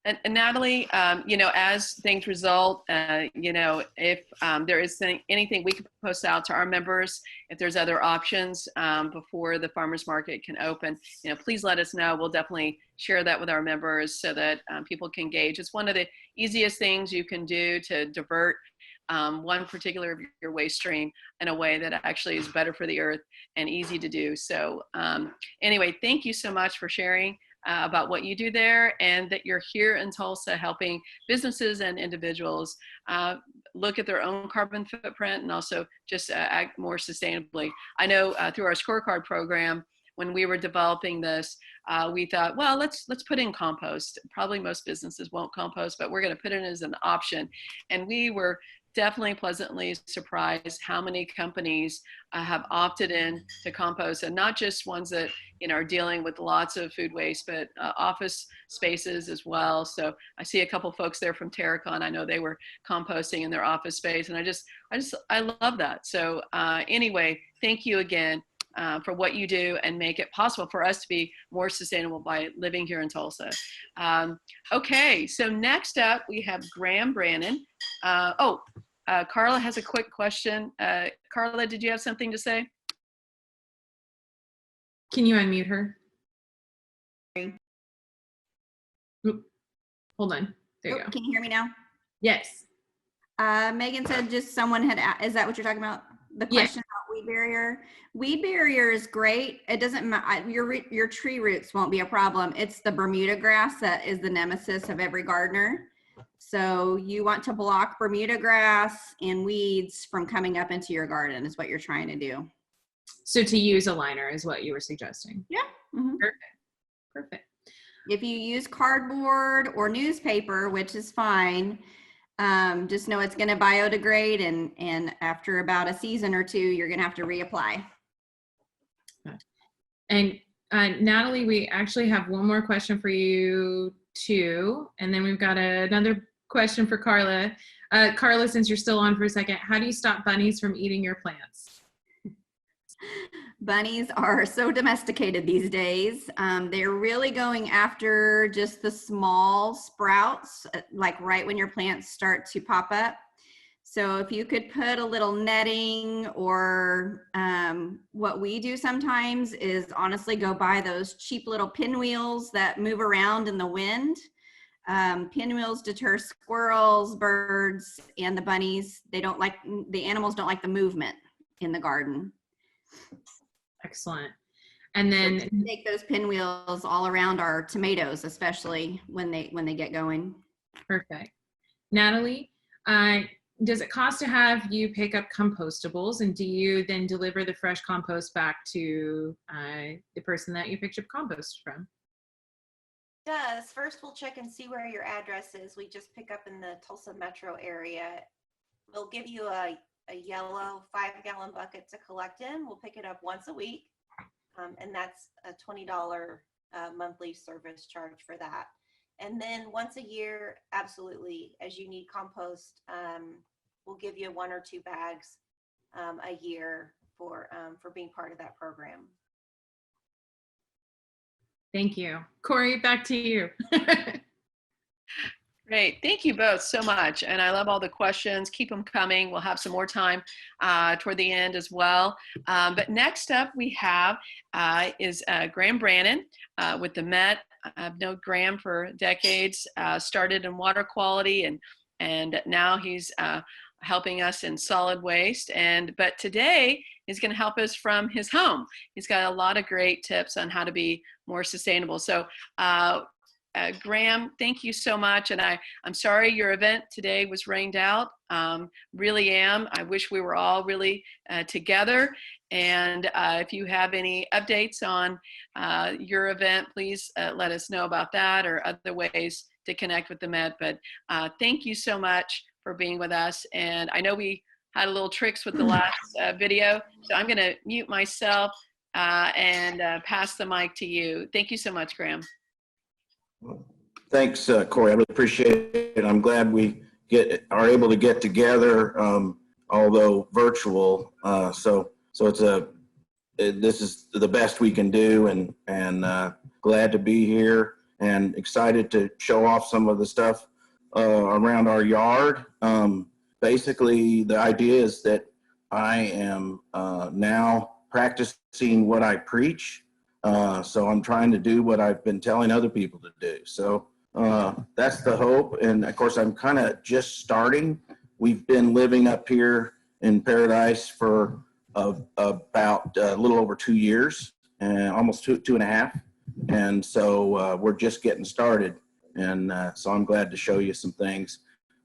And Natalie, you know, as things result, you know, if there is anything we can post out to our members, if there's other options before the farmers market can open, you know, please let us know. We'll definitely share that with our members so that people can gauge. It's one of the easiest things you can do to divert one particular of your waste stream in a way that actually is better for the earth and easy to do. So anyway, thank you so much for sharing about what you do there, and that you're here in Tulsa helping businesses and individuals look at their own carbon footprint and also just act more sustainably. I know through our scorecard program, when we were developing this, we thought, well, let's put in compost. Probably most businesses won't compost, but we're going to put it as an option. And we were definitely pleasantly surprised how many companies have opted in to compost, and not just ones that, you know, are dealing with lots of food waste, but office spaces as well. So I see a couple folks there from Terracon. I know they were composting in their office space, and I love that. So anyway, thank you again for what you do and make it possible for us to be more sustainable by living here in Tulsa. Okay, so next up we have Graham Brannon. Carla has a quick question. Carla, did you have something to say? Can you unmute her? Oop. Hold on. There you go. Can you hear me now? Yes. Megan said just someone had, is that what you're talking about? The question about weed barrier? Weed barrier is great. It doesn't matter. Your tree roots won't be a problem. It's the Bermuda grass that is the nemesis of every gardener. So you want to block Bermuda grass and weeds from coming up into your garden is what you're trying to do. So to use a liner is what you were suggesting. Yeah. Mm-hmm. Perfect. Perfect. If you use cardboard or newspaper, which is fine, just know it's going to biodegrade, and after about a season or two, you're going to have to reapply. And Natalie, we actually have one more question for you too, and then we've got another question for Carla. Carla, since you're still on for a second, how do you stop bunnies from eating your plants? Bunnies are so domesticated these days. They're really going after just the small sprouts, like right when your plants start to pop up. So if you could put a little netting, or what we do sometimes is honestly go buy those cheap little pinwheels that move around in the wind. Pinwheels deter squirrels, birds, and the bunnies. The animals don't like the movement in the garden. Excellent. And then so take those pinwheels all around our tomatoes, especially when they get going. Perfect. Natalie, does it cost to have you pick up compostables, and do you then deliver the fresh compost back to the person that you picked up compost from? It does. First, we'll check and see where your address is. We just pick up in the Tulsa metro area. We'll give you a yellow 5-gallon bucket to collect in. We'll pick it up once a week, and that's a $20 monthly service charge for that. And then once a year, absolutely, as you need compost, we'll give you 1 or 2 bags a year for being part of that program. Thank you. Corey, back to you. Great. Thank you both so much. And I love all the questions. Keep them coming. We'll have some more time toward the end as well. But next up we have is Graham Brannon with the Met. I've known Graham for decades, started in water quality, and now he's helping us in solid waste. But today he's going to help us from his home. He's got a lot of great tips on how to be more sustainable. So Graham, thank you so much. And I'm sorry your event today was rained out. Really am. I wish we were all really together. And if you have any updates on your event, please let us know about that or other ways to connect with the Met. But thank you so much for being with us. And I know we had a little tricks with the last video, so I'm going to mute myself and pass the mic to you. Thank you so much, Graham. Thanks, Corey. I really appreciate it. I'm glad we are able to get together, although virtual. So this is the best we can do, and glad to be here and excited to show off some of the stuff around our yard. Basically, the idea is that I am now practicing what I preach. So I'm trying to do what I've been telling other people to do. So that's the hope. And of course, I'm kind of just starting. We've been living up here in Paradise for about a little over 2 years, and almost two and a half. And so we're just getting started. And so I'm glad to show you some things.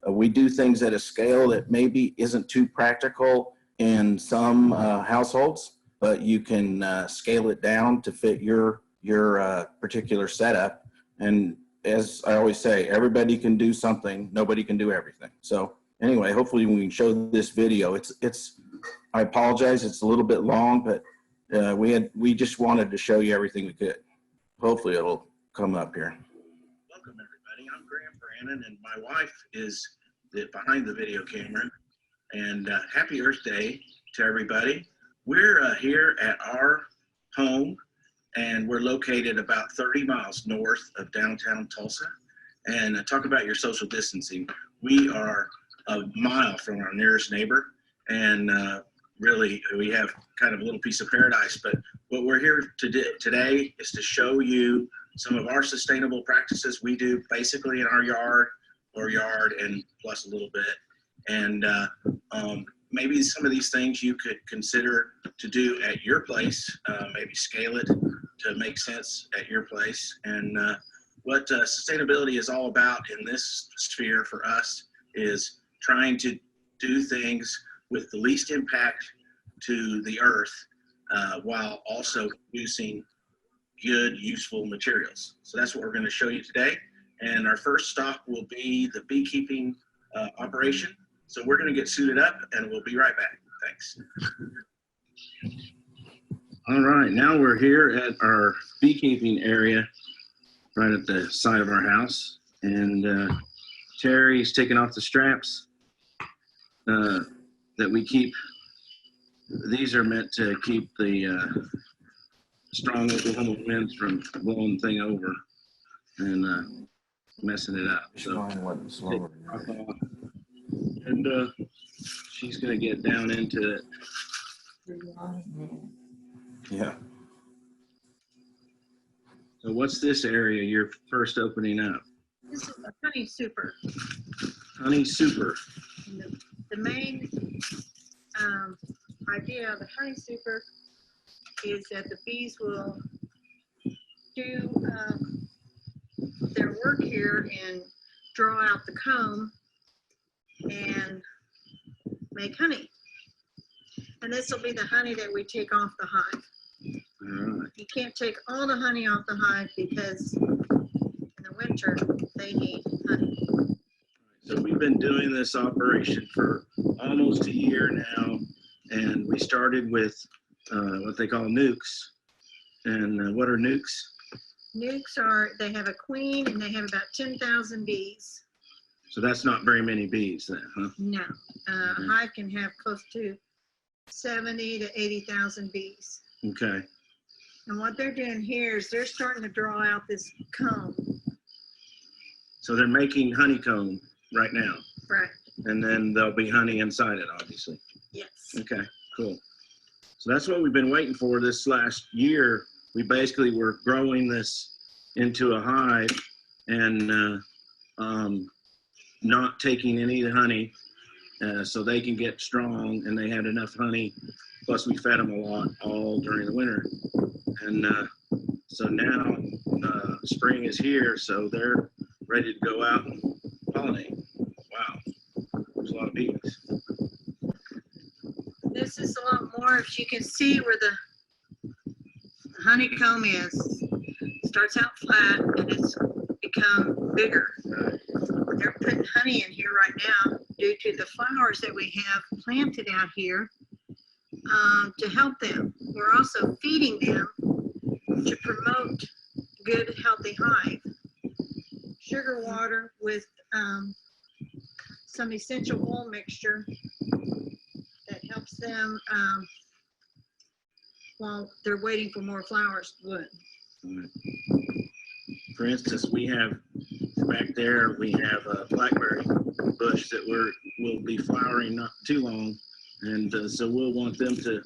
We do things at a scale that maybe isn't too practical in some households, but you can scale it down to fit your particular setup. And as I always say, everybody can do something, nobody can do everything. So anyway, hopefully we can show this video. I apologize, it's a little bit long, but we just wanted to show you everything we could. Hopefully it'll come up here. Welcome everybody, I'm Graham Brannon, and my wife is behind the video camera. And happy Earth Day to everybody. We're here at our home, and we're located about 30 miles north of downtown Tulsa. And talk about your social distancing. We are a mile from our nearest neighbor, and really, we have kind of a little piece of paradise. But what we're here to do today is to show you some of our sustainable practices we do basically in our yard and plus a little bit. And maybe some of these things you could consider to do at your place, maybe scale it to make sense at your place. And what sustainability is all about in this sphere for us is trying to do things with the least impact to the earth while also producing good, useful materials. So that's what we're going to show you today. And our first stop will be the beekeeping operation. So we're going to get suited up and we'll be right back. Thanks. All right, now we're here at our beekeeping area right at the side of our house. And Terry's taking off the straps that we keep. These are meant to keep the strong Oklahoma winds from blowing the thing over and messing it up. So and she's gonna get down into it. Yeah. So what's this area you're first opening up? This is a honey super. Honey super. And the main idea of the honey super is that the bees will do their work here and draw out the comb and make honey. And this will be the honey that we take off the hive. All right. You can't take all the honey off the hive because in the winter they need honey. So we've been doing this operation for almost a year now, and we started with what they call nukes. And what are nukes? Nukes are, they have a queen and they have about 10,000 bees. So that's not very many bees then, huh? No, a hive can have close to 70 to 80,000 bees. Okay. And what they're doing here is they're starting to draw out this comb. So they're making honeycomb right now. Right. And then there'll be honey inside it, obviously. Yes. Okay, cool. So that's what we've been waiting for this last year. We basically were growing this into a hive and not taking any of the honey so they can get strong, and they had enough honey. Plus we fed them a lot all during the winter. And so now spring is here, so they're ready to go out and pollinate. Wow, there's a lot of bees. This is a lot more. If you can see where the honeycomb is, it starts out flat and it's become bigger. They're putting honey in here right now due to the flowers that we have planted out here to help them. We're also feeding them to promote good, healthy hive. Sugar water with some essential oil mixture that helps them while they're waiting for more flowers to bloom. For instance, we have back there, we have a blackberry bush that will be flowering not too long. And so we'll want them to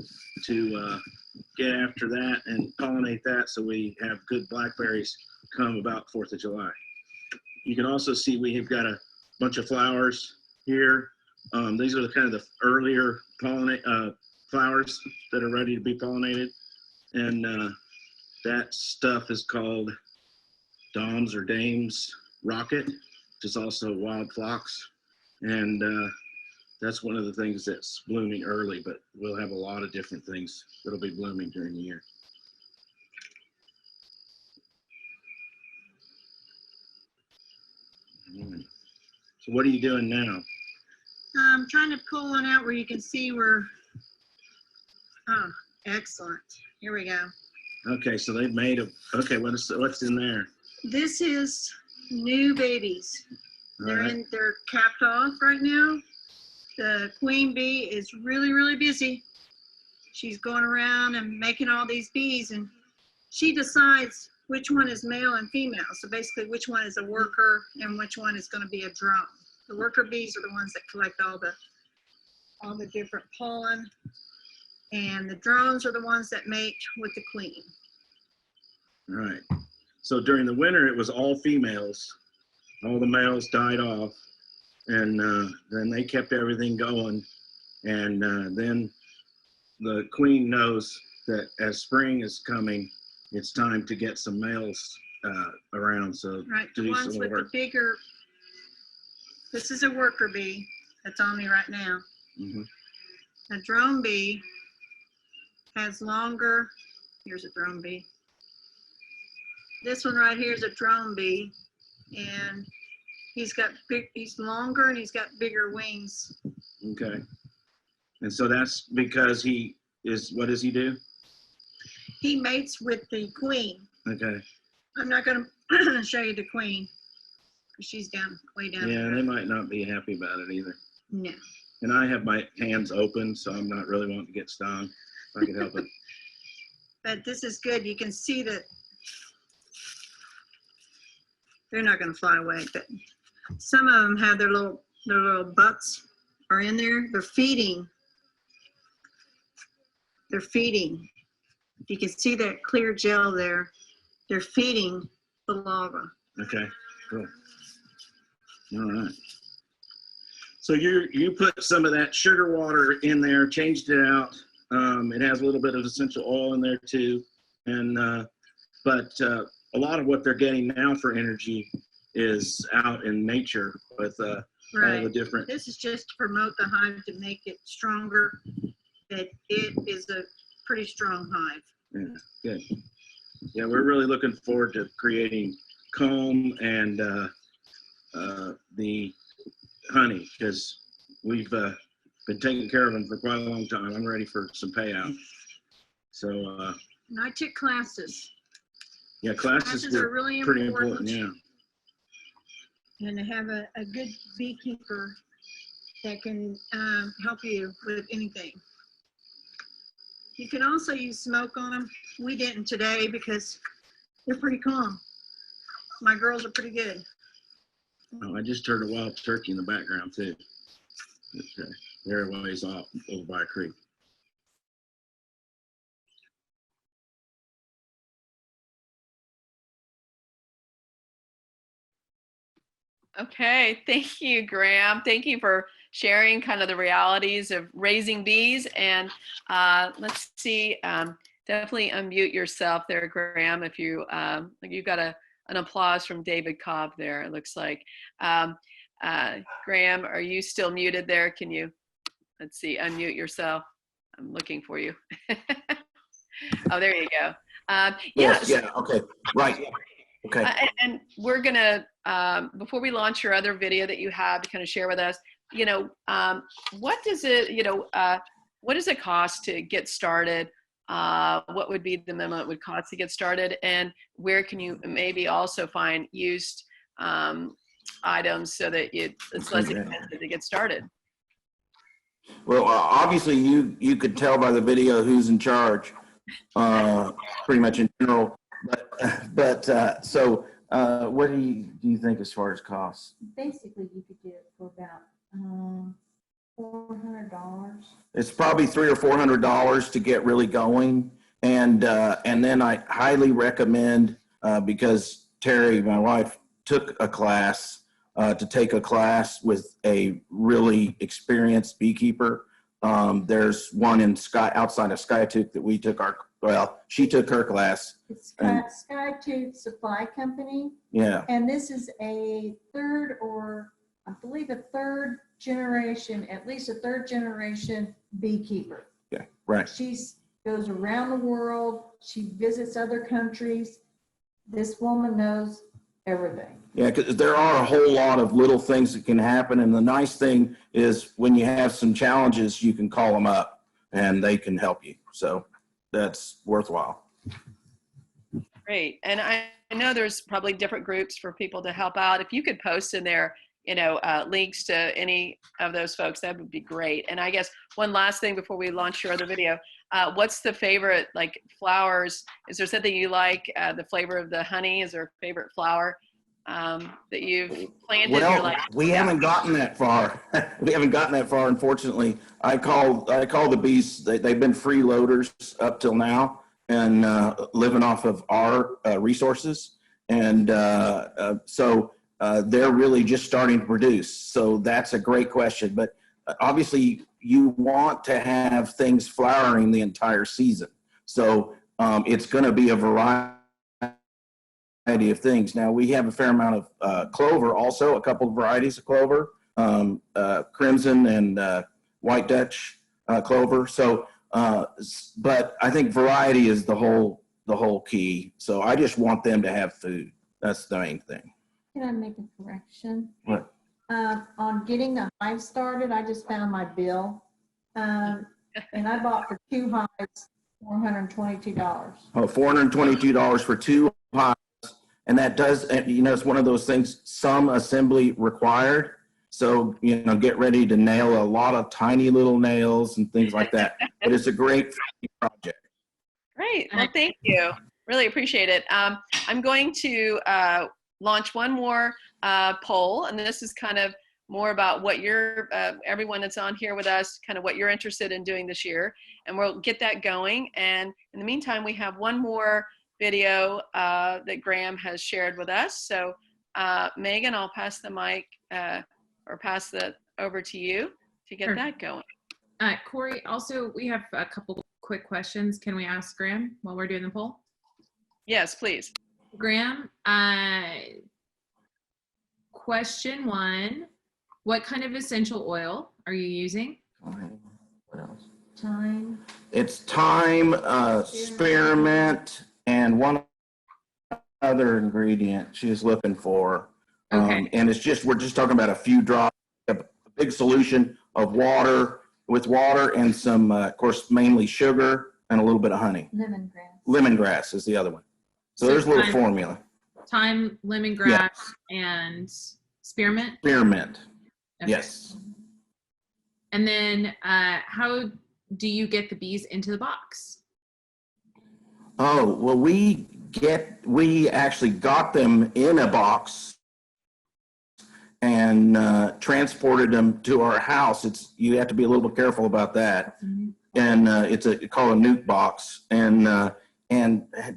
get after that and pollinate that so we have good blackberries come about 4th of July. You can also see we have got a bunch of flowers here. These are the kind of the earlier flowers that are ready to be pollinated. And that stuff is called Dom's or Dame's Rocket, which is also wild phlox. And that's one of the things that's blooming early, but we'll have a lot of different things that'll be blooming during the year. So what are you doing now? I'm trying to pull one out where you can see where, oh, excellent. Here we go. Okay, so they've made a, okay, what's in there? This is new babies. Right. They're capped off right now. The queen bee is really, really busy. She's going around and making all these bees, and she decides which one is male and female. So basically which one is a worker and which one is going to be a drone. The worker bees are the ones that collect all the different pollen, And the drones are the ones that mate with the queen. Right. So during the winter, it was all females. All the males died off, and then they kept everything going. And then the queen knows that as spring is coming, it's time to get some males around. So Right, to the do ones some with work. the bigger, this is a worker bee that's on me right now. Mhm. A drone bee has longer, here's a drone bee. This one right here is a drone bee, and he's longer and he's got bigger wings. Okay. And so that's because what does he do? He mates with the queen. Okay. I'm not gonna show you the queen, 'cause she's way down. Yeah, they might not be happy about it either. No. And I have my hands open, so I'm not really wanting to get stung if I could help it. But this is good. You can see that they're not going to fly away, but some of them have their little butts are in there. They're feeding. They're feeding. You can see that clear gel there. They're feeding the larva. Okay, cool. All right. So you put some of that sugar water in there, changed it out. It has a little bit of essential oil in there too, and but a lot of what they're getting now for energy is out in nature with all the different. This is just to promote the hive, to make it stronger. That it is a pretty strong hive. Yeah, good. Yeah, we're really looking forward to creating comb and the honey, because we've been taking care of them for quite a long time. I'm ready for some payout. So And I took classes. yeah, classes are were really pretty important. important. Yeah. And to have a good beekeeper that can help you with anything. You can also use smoke on them. We didn't today because they're pretty calm. My girls are pretty good. Oh, I just heard a wild turkey in the background too. Okay. They're a ways off over by a creek. Okay, thank you, Graham. Thank you for sharing kind of the realities of raising bees. And let's see, definitely unmute yourself there, Graham, if you got an applause from David Cobb there, it looks like. Graham, are you still muted there? Can you, let's see, unmute yourself? I'm looking for you. Oh, there you go. Yes, yeah, okay, right. Okay. And we're gonna, before we launch your other video that you have to kind of share with us, what does it cost to get started? What would be the minimum it would cost to get started? And where can you maybe also find used items so that it's less expensive to get started? Well, obviously you could tell by the video who's in charge, pretty much in general. But so what do you think as far as costs? Basically, you could do it for about $400. It's probably $300 or $400 to get really going, and then I highly recommend because Terry, my wife, took a class to take a class with a really experienced beekeeper. There's one outside of Skytooth that we took she took her class. It's Skytooth Supply Company. Yeah. And this is a third generation, at least a third generation beekeeper. Yeah, right. She goes around the world. She visits other countries. This woman knows everything. Yeah, because there are a whole lot of little things that can happen. And the nice thing is when you have some challenges, you can call them up and they can help you. So that's worthwhile. Great. And I know there's probably different groups for people to help out. If you could post in there, links to any of those folks, that would be great. And I guess one last thing before we launch your other video, what's the favorite, flowers? Is there something you like, the flavor of the honey? Is there a favorite flower that you've planted in your Well, life? we haven't gotten that far. We haven't gotten that far, unfortunately. I call the bees, they've been freeloaders up till now and living off of our resources. And so they're really just starting to produce. So that's a great question. But obviously, you want to have things flowering the entire season. So it's going to be a variety of things. Now, we have a fair amount of clover also, a couple of varieties of clover, crimson and white Dutch clover. So, but I think variety is the whole key. So I just want them to have food. That's the main thing. Can I make a correction? What? On getting the hive started, I just found my bill. And I bought for 2 hives, $422. Oh, $422 for 2 hives. And that does, you know, it's one of those things, some assembly required. So, you know, get ready to nail a lot of tiny little nails and things like that. But it's a great project. Great. Well, thank you. Really appreciate it. I'm going to launch one more poll, and this is kind of more about what you're, everyone that's on here with us, kind of what you're interested in doing this year. And we'll get that going. And in the meantime, we have one more video that Graham has shared with us. So Megan, I'll pass the mic or pass that over to you to get that going. Corey, also, we have a couple quick questions. Can we ask Graham while we're doing the poll? Yes, please. Graham, question 1, what kind of essential oil are you using? What else? Thyme. It's thyme, spearmint, and one other ingredient she's looking for. Okay. And it's just, we're just talking about a few drops, a big solution of water, with water and some, of course, mainly sugar and a little bit of honey. Lemongrass. Lemongrass is the other one. So there's a little formula. Thyme, lemongrass, and spearmint? Spearmint, Okay. yes. And then how do you get the bees into the box? Oh, well, we actually got them in a box and transported them to our house. You have to be a little bit careful about that. Mm-hmm. And it's called a nuke box. And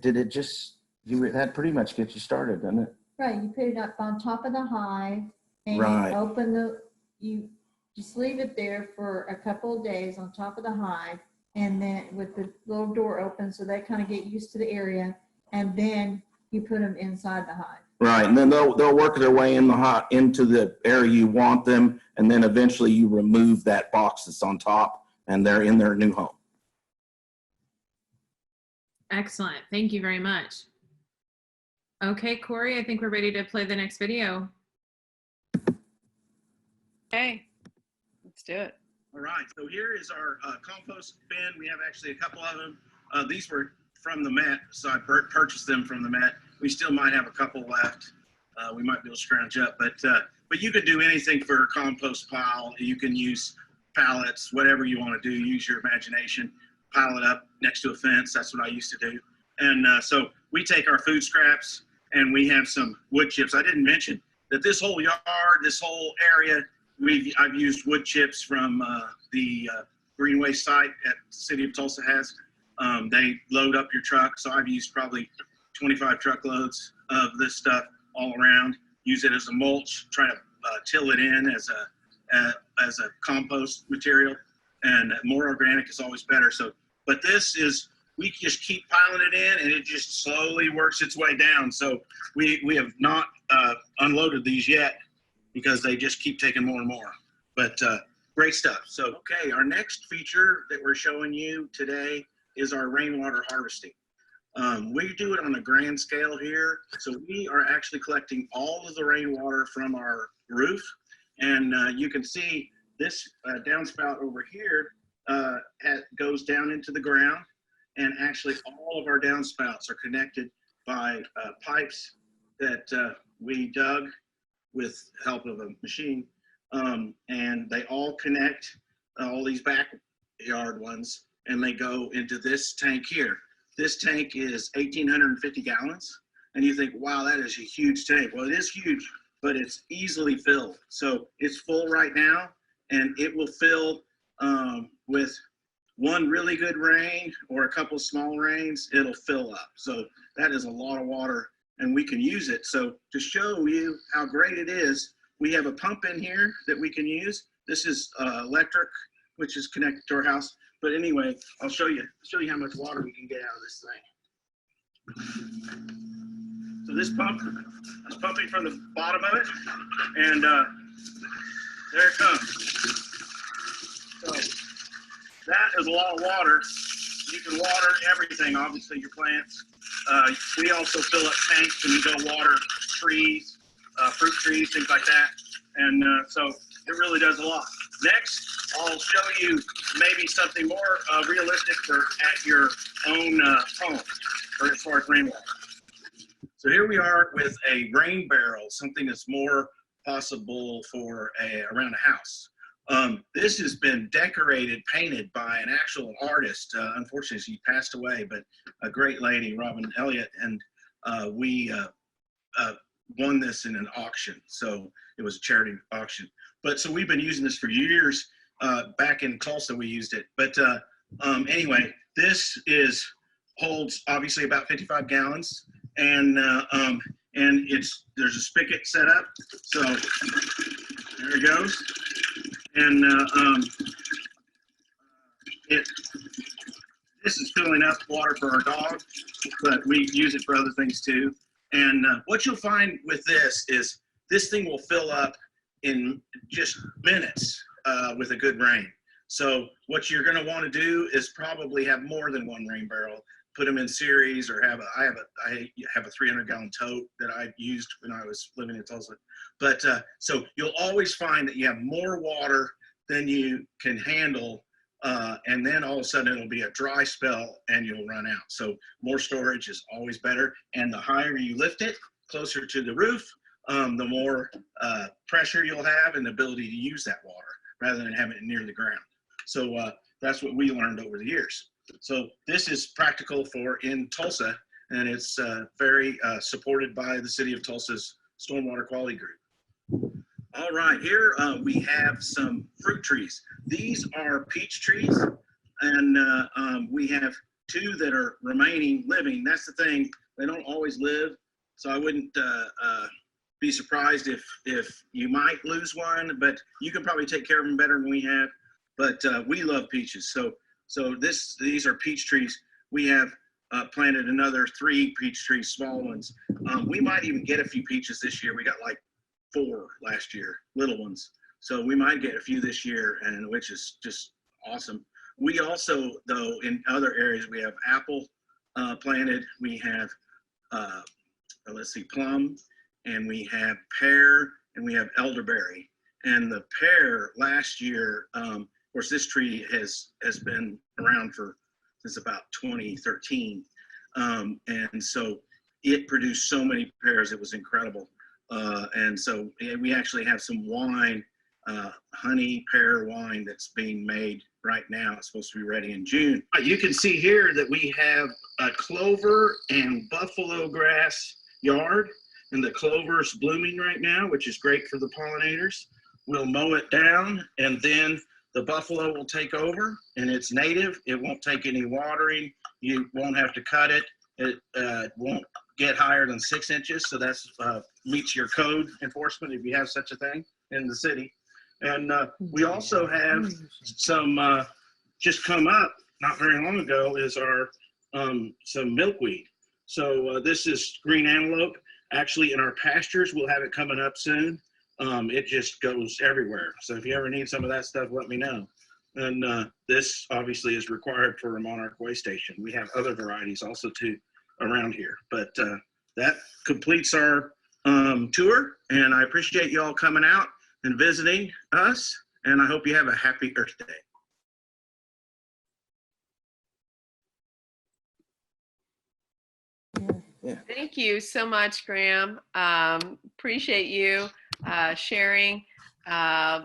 did it just, that pretty much gets you started, doesn't it? Right, you put it up on top of the hive and Right. you open you just leave it there for a couple of days on top of the hive, and then with the little door open so they kind of get used to the area, and then you put them inside the hive. Right, and then they'll work their way into the area you want them, and then eventually you remove that box that's on top, and they're in their new home. Excellent. Thank you very much. Okay, Corey, I think we're ready to play the next video. Okay, let's do it. All right, so here is our compost bin. We have actually a couple of them. These were from the Met, so I purchased them from the Met. We still might have a couple left. We might be able to scrounge up, but you could do anything for a compost pile. You can use pallets, whatever you want to do. Use your imagination. Pile it up next to a fence. That's what I used to do. And so we take our food scraps and we have some wood chips. I didn't mention that this whole yard, this whole area, I've used wood chips from the Greenway site at the city of Tulsa has. They load up your truck, so I've used probably 25 truckloads of this stuff all around. Use it as a mulch, try to till it in as a compost material, and more organic is always better. So, but this is, we just keep piling it in, and it just slowly works its way down. So we have not unloaded these yet, because they just keep taking more and more, but great stuff. So, okay, our next feature that we're showing you today is our rainwater harvesting. We do it on a grand scale here. So we are actually collecting all of the rainwater from our roof. And you can see this downspout over here goes down into the ground. And actually all of our downspouts are connected by pipes that we dug with help of a machine, and they all connect, all these backyard ones, and they go into this tank here. This tank is 1,850 gallons, and you think, wow, that is a huge tank. Well, it is huge, but it's easily filled. So it's full right now, and it will fill with one really good rain or a couple small rains, it'll fill up. So that is a lot of water, and we can use it. So to show you how great it is, we have a pump in here that we can use. This is electric, which is connected to our house. But anyway, I'll show you how much water we can get out of this thing. So this pump is pumping from the bottom of it, and there it comes. So that is a lot of water. You can water everything, obviously your plants. We also fill up tanks and we go water trees, fruit trees, things like that. And so it really does a lot. Next, I'll show you maybe something more realistic for at your own home, or as far as rainwater. So here we are with a rain barrel, something that's more possible for around a house. This has been decorated, painted by an actual artist. Unfortunately, she passed away, but a great lady, Robin Elliott, and we won this in an auction. So it was a charity auction. But so we've been using this for years. Back in Tulsa, we used it. But anyway, this holds obviously about 55 gallons, and there's a spigot set up. So there it goes. And this is filling up water for our dog, but we use it for other things too. And what you'll find with this is this thing will fill up in just minutes with a good rain. So what you're going to want to do is probably have more than one rain barrel. Put them in series, or I have a 300-gallon tote that I used when I was living in Tulsa. But so you'll always find that you have more water than you can handle, and then all of a sudden it'll be a dry spell and you'll run out. So more storage is always better, and the higher you lift it, closer to the roof, the more pressure you'll have and the ability to use that water rather than having it near the ground. So that's what we learned over the years. So this is practical for in Tulsa, and it's very supported by the City of Tulsa's Stormwater Quality Group. All right, here we have some fruit trees. These are peach trees, and we have two that are remaining living. That's the thing, they don't always live, so I wouldn't be surprised if you might lose one, but you can probably take care of them better than we have. But we love peaches, so these are peach trees. We have planted another 3 peach trees, small ones. We might even get a few peaches this year. We got like 4 last year, little ones. So we might get a few this year, and which is just awesome. We also, though, in other areas, we have apple planted. We have, let's see, plum, and we have pear, and we have elderberry. And the pear last year, of course, this tree has been around since about 2013. And so it produced so many pears, it was incredible. And so we actually have some wine, honey pear wine that's being made right now. It's supposed to be ready in June. You can see here that we have a clover and buffalo grass yard, and the clover's blooming right now, which is great for the pollinators. We'll mow it down, and then the buffalo will take over, and it's native. It won't take any watering. You won't have to cut it. It won't get higher than 6 inches, so that's meets your code enforcement if you have such a thing in the city. And we also have some just come up not very long ago is our some milkweed. So this is green antelope. Actually, in our pastures, we'll have it coming up soon. It just goes everywhere. So if you ever need some of that stuff, let me know. And this obviously is required for a monarch way station. We have other varieties also too around here. But that completes our tour, and I appreciate you all coming out and visiting us, and I hope you have a happy Earth Day. Yeah. Thank you so much, Graham. Appreciate you sharing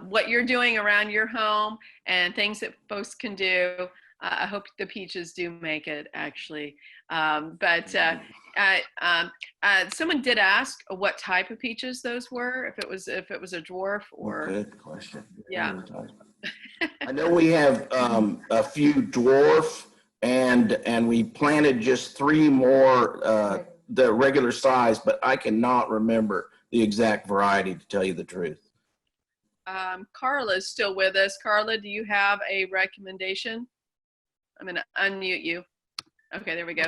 what you're doing around your home and things that folks can do. I hope the peaches do make it, actually. Someone did ask what type of peaches those were, if it was a dwarf or. Good question. Yeah. I know we have a few dwarf, and we planted just 3 more the regular size, but I cannot remember the exact variety, to tell you the truth. Carla is still with us. Carla, do you have a recommendation? I'm going to unmute you. Okay, there we go.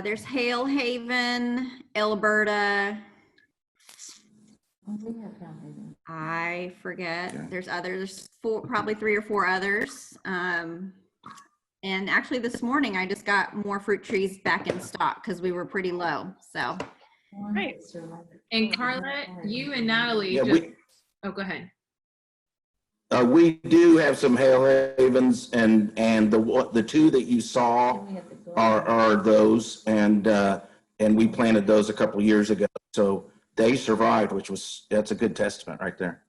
There's Hale Haven, Alberta. I forget. Okay. There's others, probably 3 or 4 others. And actually this morning I just got more fruit trees back in stock because we were pretty low. So. Great. And Carla, you and Natalie. Yeah, oh, go ahead. We do have some Hale Havens, and the 2 that you saw are those, and we planted those a couple of years ago, so they survived, that's a good testament right there.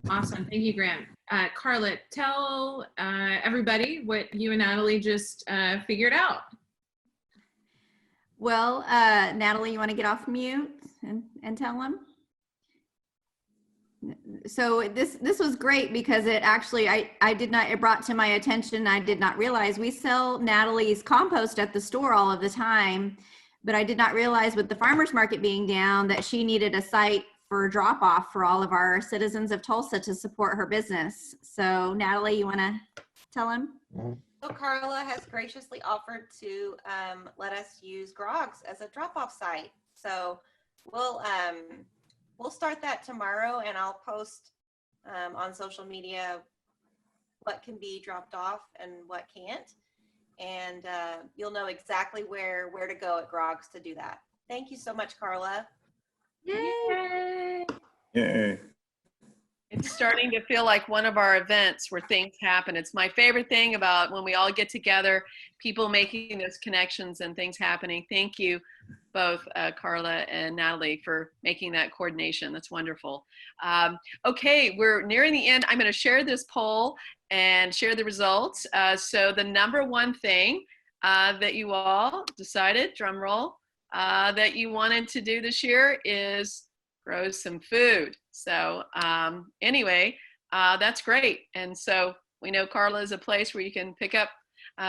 Awesome, thank you, Grant. Carla, tell everybody what you and Natalie just figured out. Well, Natalie, you want to get off mute and tell them? So this was great because it actually, it brought to my attention, I did not realize we sell Natalie's compost at the store all of the time, but I did not realize with the farmer's market being down that she needed a site for drop off for all of our citizens of Tulsa to support her business. So Natalie, you want to tell him? So Carla has graciously offered to let us use Grog's as a drop-off site. So we'll start that tomorrow, and I'll post on social media what can be dropped off and what can't. And you'll know exactly where to go at Grog's to do that. Thank you so much, Carla. Yay! Yay. It's starting to feel like one of our events where things happen. It's my favorite thing about when we all get together, people making those connections and things happening. Thank you both, Carla and Natalie, for making that coordination. That's wonderful. Okay, we're nearing the end. I'm going to share this poll and share the results. So the number 1 thing that you all decided, drum roll, that you wanted to do this year is grow some food. So anyway, that's great. And so we know Carla is a place where you can pick up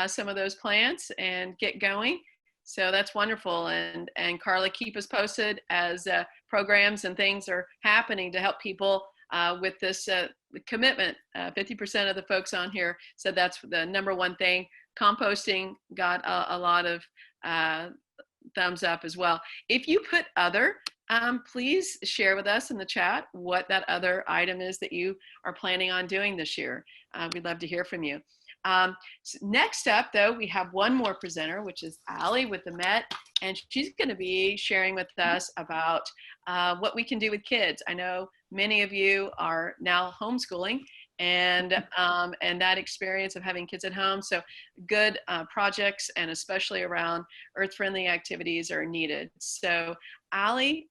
some of those plants and get going. So that's wonderful. And Carla, keep us posted as programs and things are happening to help people with this commitment. 50% of the folks on here said that's the number 1 thing. Composting got a lot of thumbs up as well. If you put other, please share with us in the chat what that other item is that you are planning on doing this year. We'd love to hear from you. So next up, though, we have one more presenter, which is Allie with the Met, and she's going to be sharing with us about what we can do with kids. I know many of you are now homeschooling, and that experience of having kids at home. So good projects, and especially around earth-friendly activities, are needed. So Allie,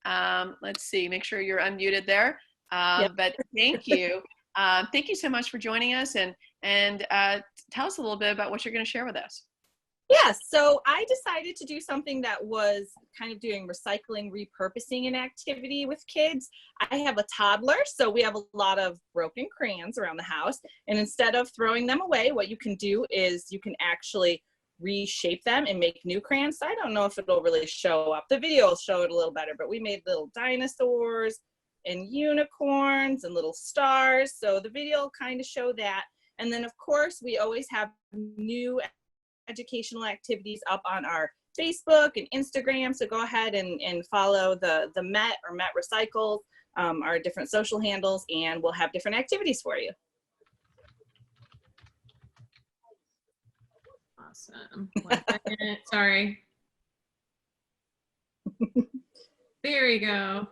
let's see, make sure you're unmuted there. Yep. But thank you. Thank you so much for joining us, and tell us a little bit about what you're going to share with us. Yeah, so I decided to do something that was kind of doing recycling, repurposing an activity with kids. I have a toddler, so we have a lot of broken crayons around the house. And instead of throwing them away, what you can do is you can actually reshape them and make new crayons. So I don't know if it'll really show up. The video will show it a little better, but we made little dinosaurs and unicorns and little stars. So the video will kind of show that. And then, of course, we always have new educational activities up on our Facebook and Instagram. So go ahead and follow the Met or Met Recycles, our different social handles, and we'll have different activities for you. Awesome. 1 second. Sorry. There we go.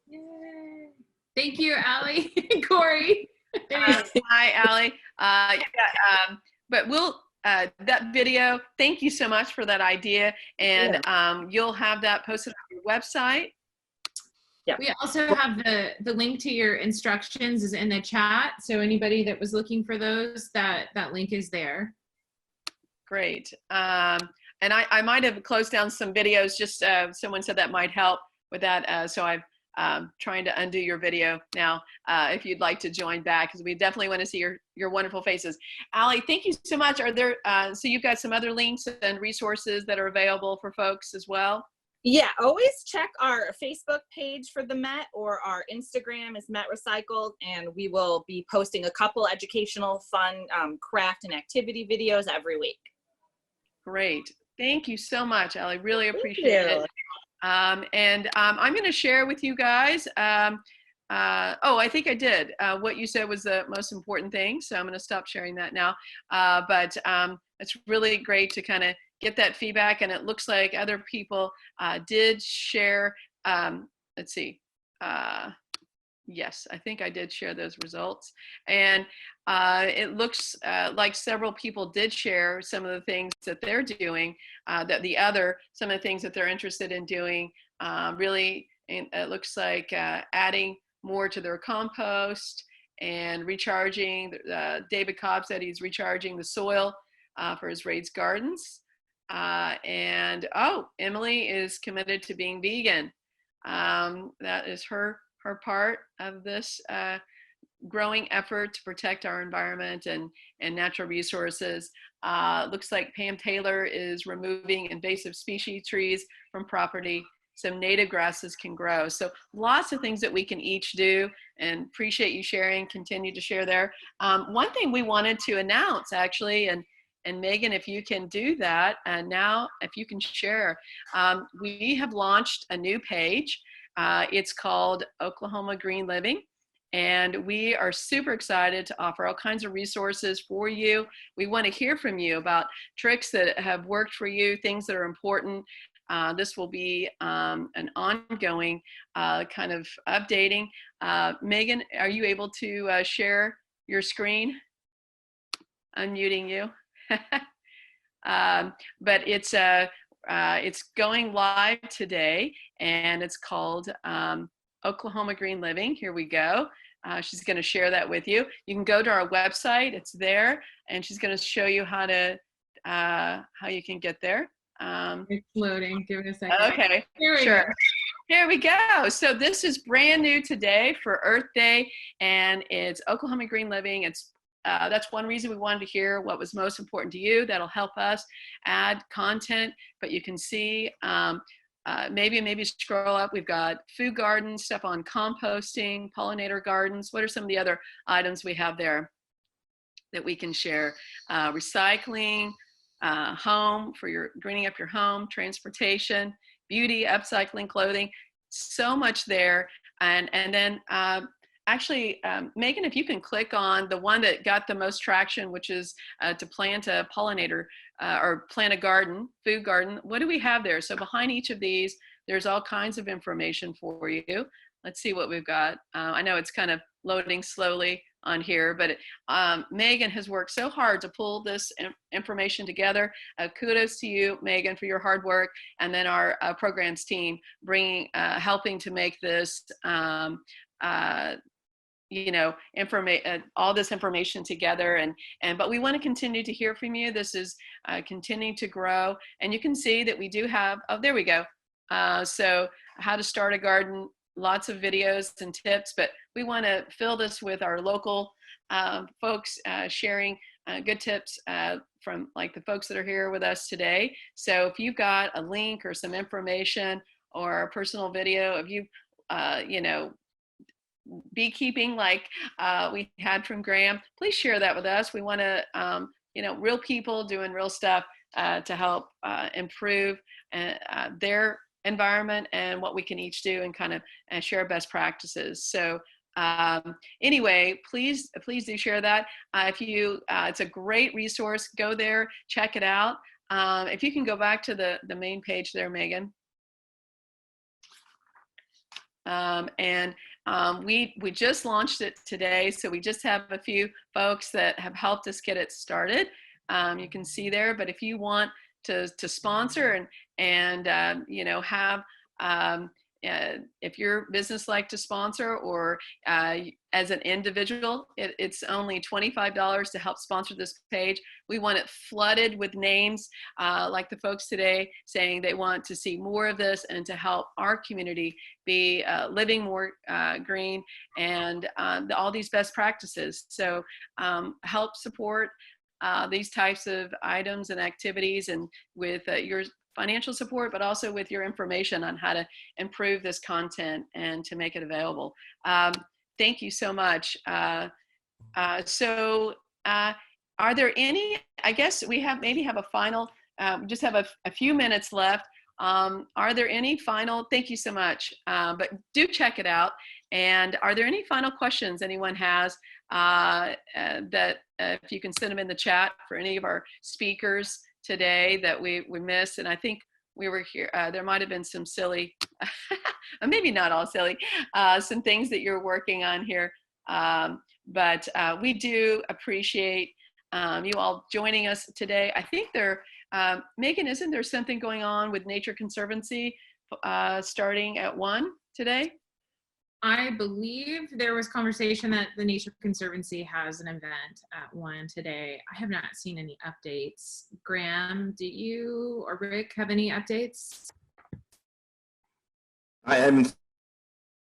Yay. Thank you, Allie. Corey. Hi, Allie. But we'll, that video, thank you so much for that idea. And you'll have that posted on your website. Yeah. We also have the link to your instructions is in the chat. So anybody that was looking for those, that link is there. Great. And I might have closed down some videos, just someone said that might help with that. So I'm trying to undo your video now, if you'd like to join back, because we definitely want to see your wonderful faces. Allie, thank you so much. Are there, so you've got some other links and resources that are available for folks as well? Yeah, always check our Facebook page for the Met, or our Instagram is Met Recycled, and we will be posting a couple educational, fun craft and activity videos every week. Great. Thank you so much, Allie. Really appreciate it. I'm going to share with you guys. Oh, I think I did. What you said was the most important thing, so I'm going to stop sharing that now. But it's really great to kind of get that feedback, and it looks like other people did share. Let's see. Yes, I think I did share those results, and it looks like several people did share some of the things that they're doing, some of the things that they're interested in doing. Really, it looks like adding more to their compost and recharging. David Cobb said he's recharging the soil for his raised gardens. And oh, Emily is committed to being vegan. That is her part of this growing effort to protect our environment and natural resources. Looks like Pam Taylor is removing invasive species trees from property so native grasses can grow. So lots of things that we can each do, and appreciate you sharing, continue to share there. One thing we wanted to announce actually, and Megan, if you can do that, and now if you can share, we have launched a new page. It's called Oklahoma Green Living, and we are super excited to offer all kinds of resources for you. We want to hear from you about tricks that have worked for you, things that are important. This will be an ongoing kind of updating. Megan, are you able to share your screen? Unmuting you. But it's going live today, and it's called Oklahoma Green Living. Here we go. She's going to share that with you. You can go to our website. It's there, and she's going to show you how you can get there. It's loading. Give it a second. Okay, sure. Here we go. So this is brand new today for Earth Day, and it's Oklahoma Green Living. It's that's one reason we wanted to hear what was most important to you. That'll help us add content, but you can see, maybe scroll up. We've got food gardens, stuff on composting, pollinator gardens. What are some of the other items we have there that we can share? Recycling, home for your greening up your home, transportation, beauty, upcycling, clothing, so much there. And then actually, Megan, if you can click on the one that got the most traction, which is to plant a pollinator or plant a garden, food garden. What do we have there? So behind each of these, there's all kinds of information for you. Let's see what we've got. I know it's kind of loading slowly on here, but Megan has worked so hard to pull this information together. Kudos to you, Megan, for your hard work, and then our programs team helping to make this all this information together, but we want to continue to hear from you. This is continuing to grow, and you can see that we do have, oh, there we go. So how to start a garden, lots of videos and tips, but we want to fill this with our local folks sharing good tips from like the folks that are here with us today. So if you've got a link or some information or a personal video of you, you know, beekeeping like we had from Graham, please share that with us. We want to, you know, real people doing real stuff to help improve their environment and what we can each do and kind of share best practices. So anyway, please do share that. If you, it's a great resource. Go there, check it out. If you can go back to the main page there, Megan. We just launched it today, so we just have a few folks that have helped us get it started. You can see there, but if you want to sponsor and you know, have if your business like to sponsor or as an individual, it's only $25 to help sponsor this page. We want it flooded with names like the folks today saying they want to see more of this and to help our community be living more green and all these best practices. So help support these types of items and activities, and with your financial support, but also with your information on how to improve this content and to make it available. Thank you so much. So are there any, I guess we have maybe have a final, just have a few minutes left. Are there any final, thank you so much, but do check it out. And are there any final questions anyone has that if you can send them in the chat for any of our speakers today that we missed? And I think we were here, there might have been some silly, maybe not all silly, some things that you're working on here. But we do appreciate you all joining us today. I think there, Megan, isn't there something going on with Nature Conservancy starting at 1 today? I believe there was conversation that the Nature Conservancy has an event at 1 today. I have not seen any updates. Graham, do you or Rick have any updates? I haven't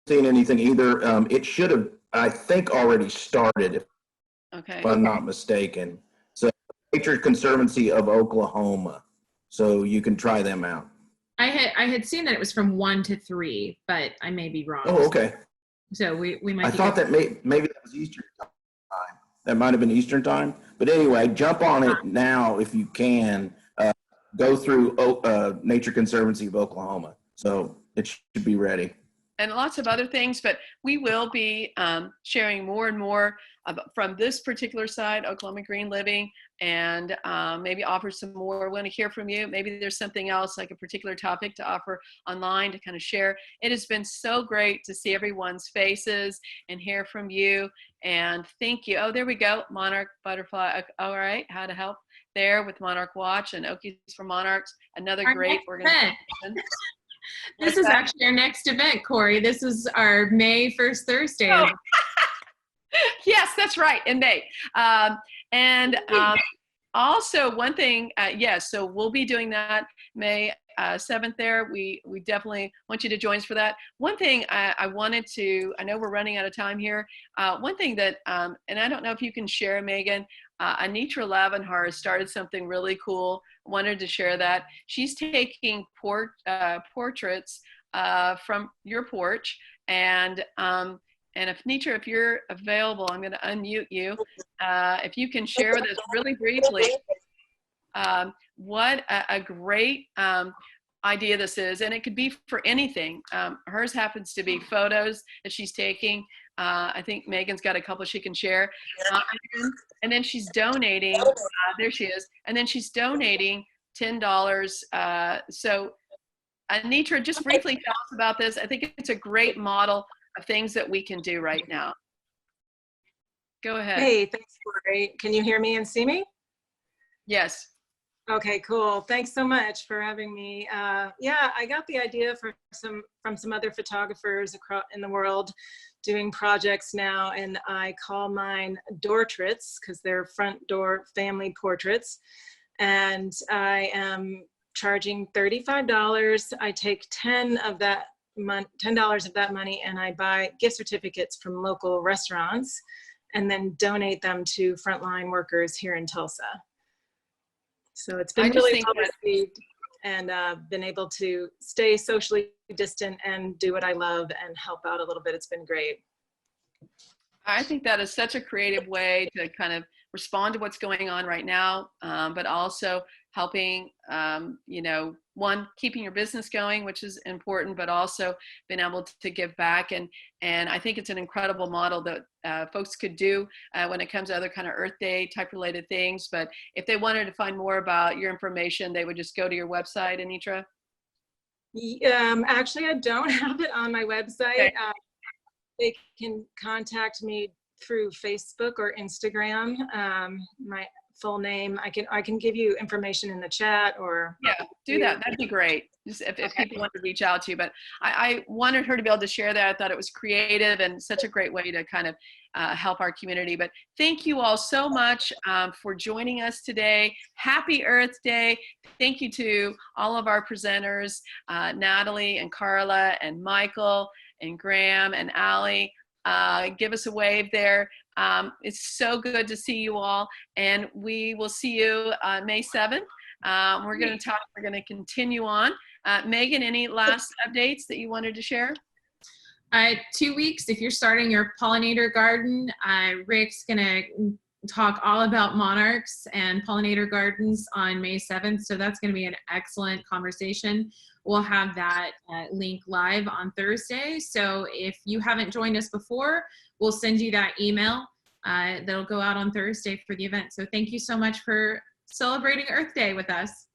seen anything either. It should have, I think, already started, if I'm not mistaken. So Nature Conservancy of Oklahoma. So you can try them out. I had seen that it was from 1 to 3, but I may be wrong. Oh, okay. So we might. I thought that maybe that was Eastern time. That might have been Eastern time. But anyway, jump on it now if you can. Go through Nature Conservancy of Oklahoma. So it should be ready. And lots of other things, but we will be sharing more and more from this particular side, Oklahoma Green Living, and maybe offer some more. We want to hear from you. Maybe there's something else, like a particular topic to offer online to kind of share. It has been so great to see everyone's faces and hear from you. And thank you. Oh, there we go. Monarch Butterfly. All right. How to help there with Monarch Watch and Okies for Monarchs. Another great organization. This is actually our next event, Corey. This is our May 1st Thursday. Oh. Yes, that's right, in May. Also one thing, yes, so we'll be doing that May 7th there. We definitely want you to join us for that. One thing I wanted to, I know we're running out of time here. One thing that, and I don't know if you can share, Megan, Anitra Lavenhar has started something really cool. Wanted to share that. She's taking portraits from your porch, and if Nitra, if you're available, I'm going to unmute you. If you can share with us really briefly what a great idea this is, and it could be for anything. Hers happens to be photos that she's taking. I think Megan's got a couple she can share. And then she's donating, there she is, and then she's donating $10. So Anitra, just briefly tell us about this. I think it's a great model of things that we can do right now. Go ahead. Hey, thanks, Corey. Can you hear me and see me? Yes. Okay, cool. Thanks so much for having me. Yeah, I got the idea from some other photographers across in the world doing projects now, and I call mine Dortrits because they're front door family portraits. And I am charging $35. I take $10 of that money and I buy gift certificates from local restaurants and then donate them to frontline workers here in Tulsa. So it's I been just really think well that- received, and been able to stay socially distant and do what I love and help out a little bit. It's been great. I think that is such a creative way to kind of respond to what's going on right now, but also helping, you know, one, keeping your business going, which is important, but also being able to give back. And I think it's an incredible model that folks could do when it comes to other kind of Earth Day type related things. But if they wanted to find more about your information, they would just go to your website, Anitra? Actually, I don't have it on my website. Okay. They can contact me through Facebook or Instagram. My full name, I can give you information in the chat, or Yeah, do that. That'd be great. Just if people want to reach out to you. But I wanted her to be able to share that. I thought it was creative and such a great way to kind of help our community. But thank you all so much for joining us today. Happy Earth Day. Thank you to all of our presenters, Natalie and Carla and Michael and Graham and Allie. Give us a wave there. It's so good to see you all, and we will see you May 7th. We're going to continue on. Megan, any last updates that you wanted to share? 2 weeks, if you're starting your pollinator garden, Rick's going to talk all about monarchs and pollinator gardens on May 7th. So that's going to be an excellent conversation. We'll have that link live on Thursday. So if you haven't joined us before, we'll send you that email that'll go out on Thursday for the event. So thank you so much for celebrating Earth Day with us.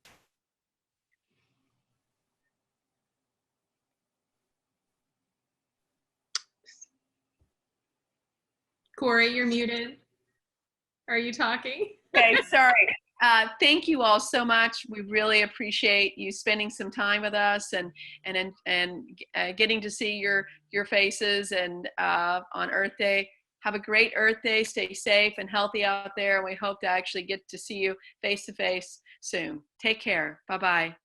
Corey, you're muted. Are you talking? Okay, sorry. Thank you all so much. We really appreciate you spending some time with us and getting to see your faces and on Earth Day. Have a great Earth Day. Stay safe and healthy out there. And we hope to actually get to see you face to face soon. Take care. Bye-bye.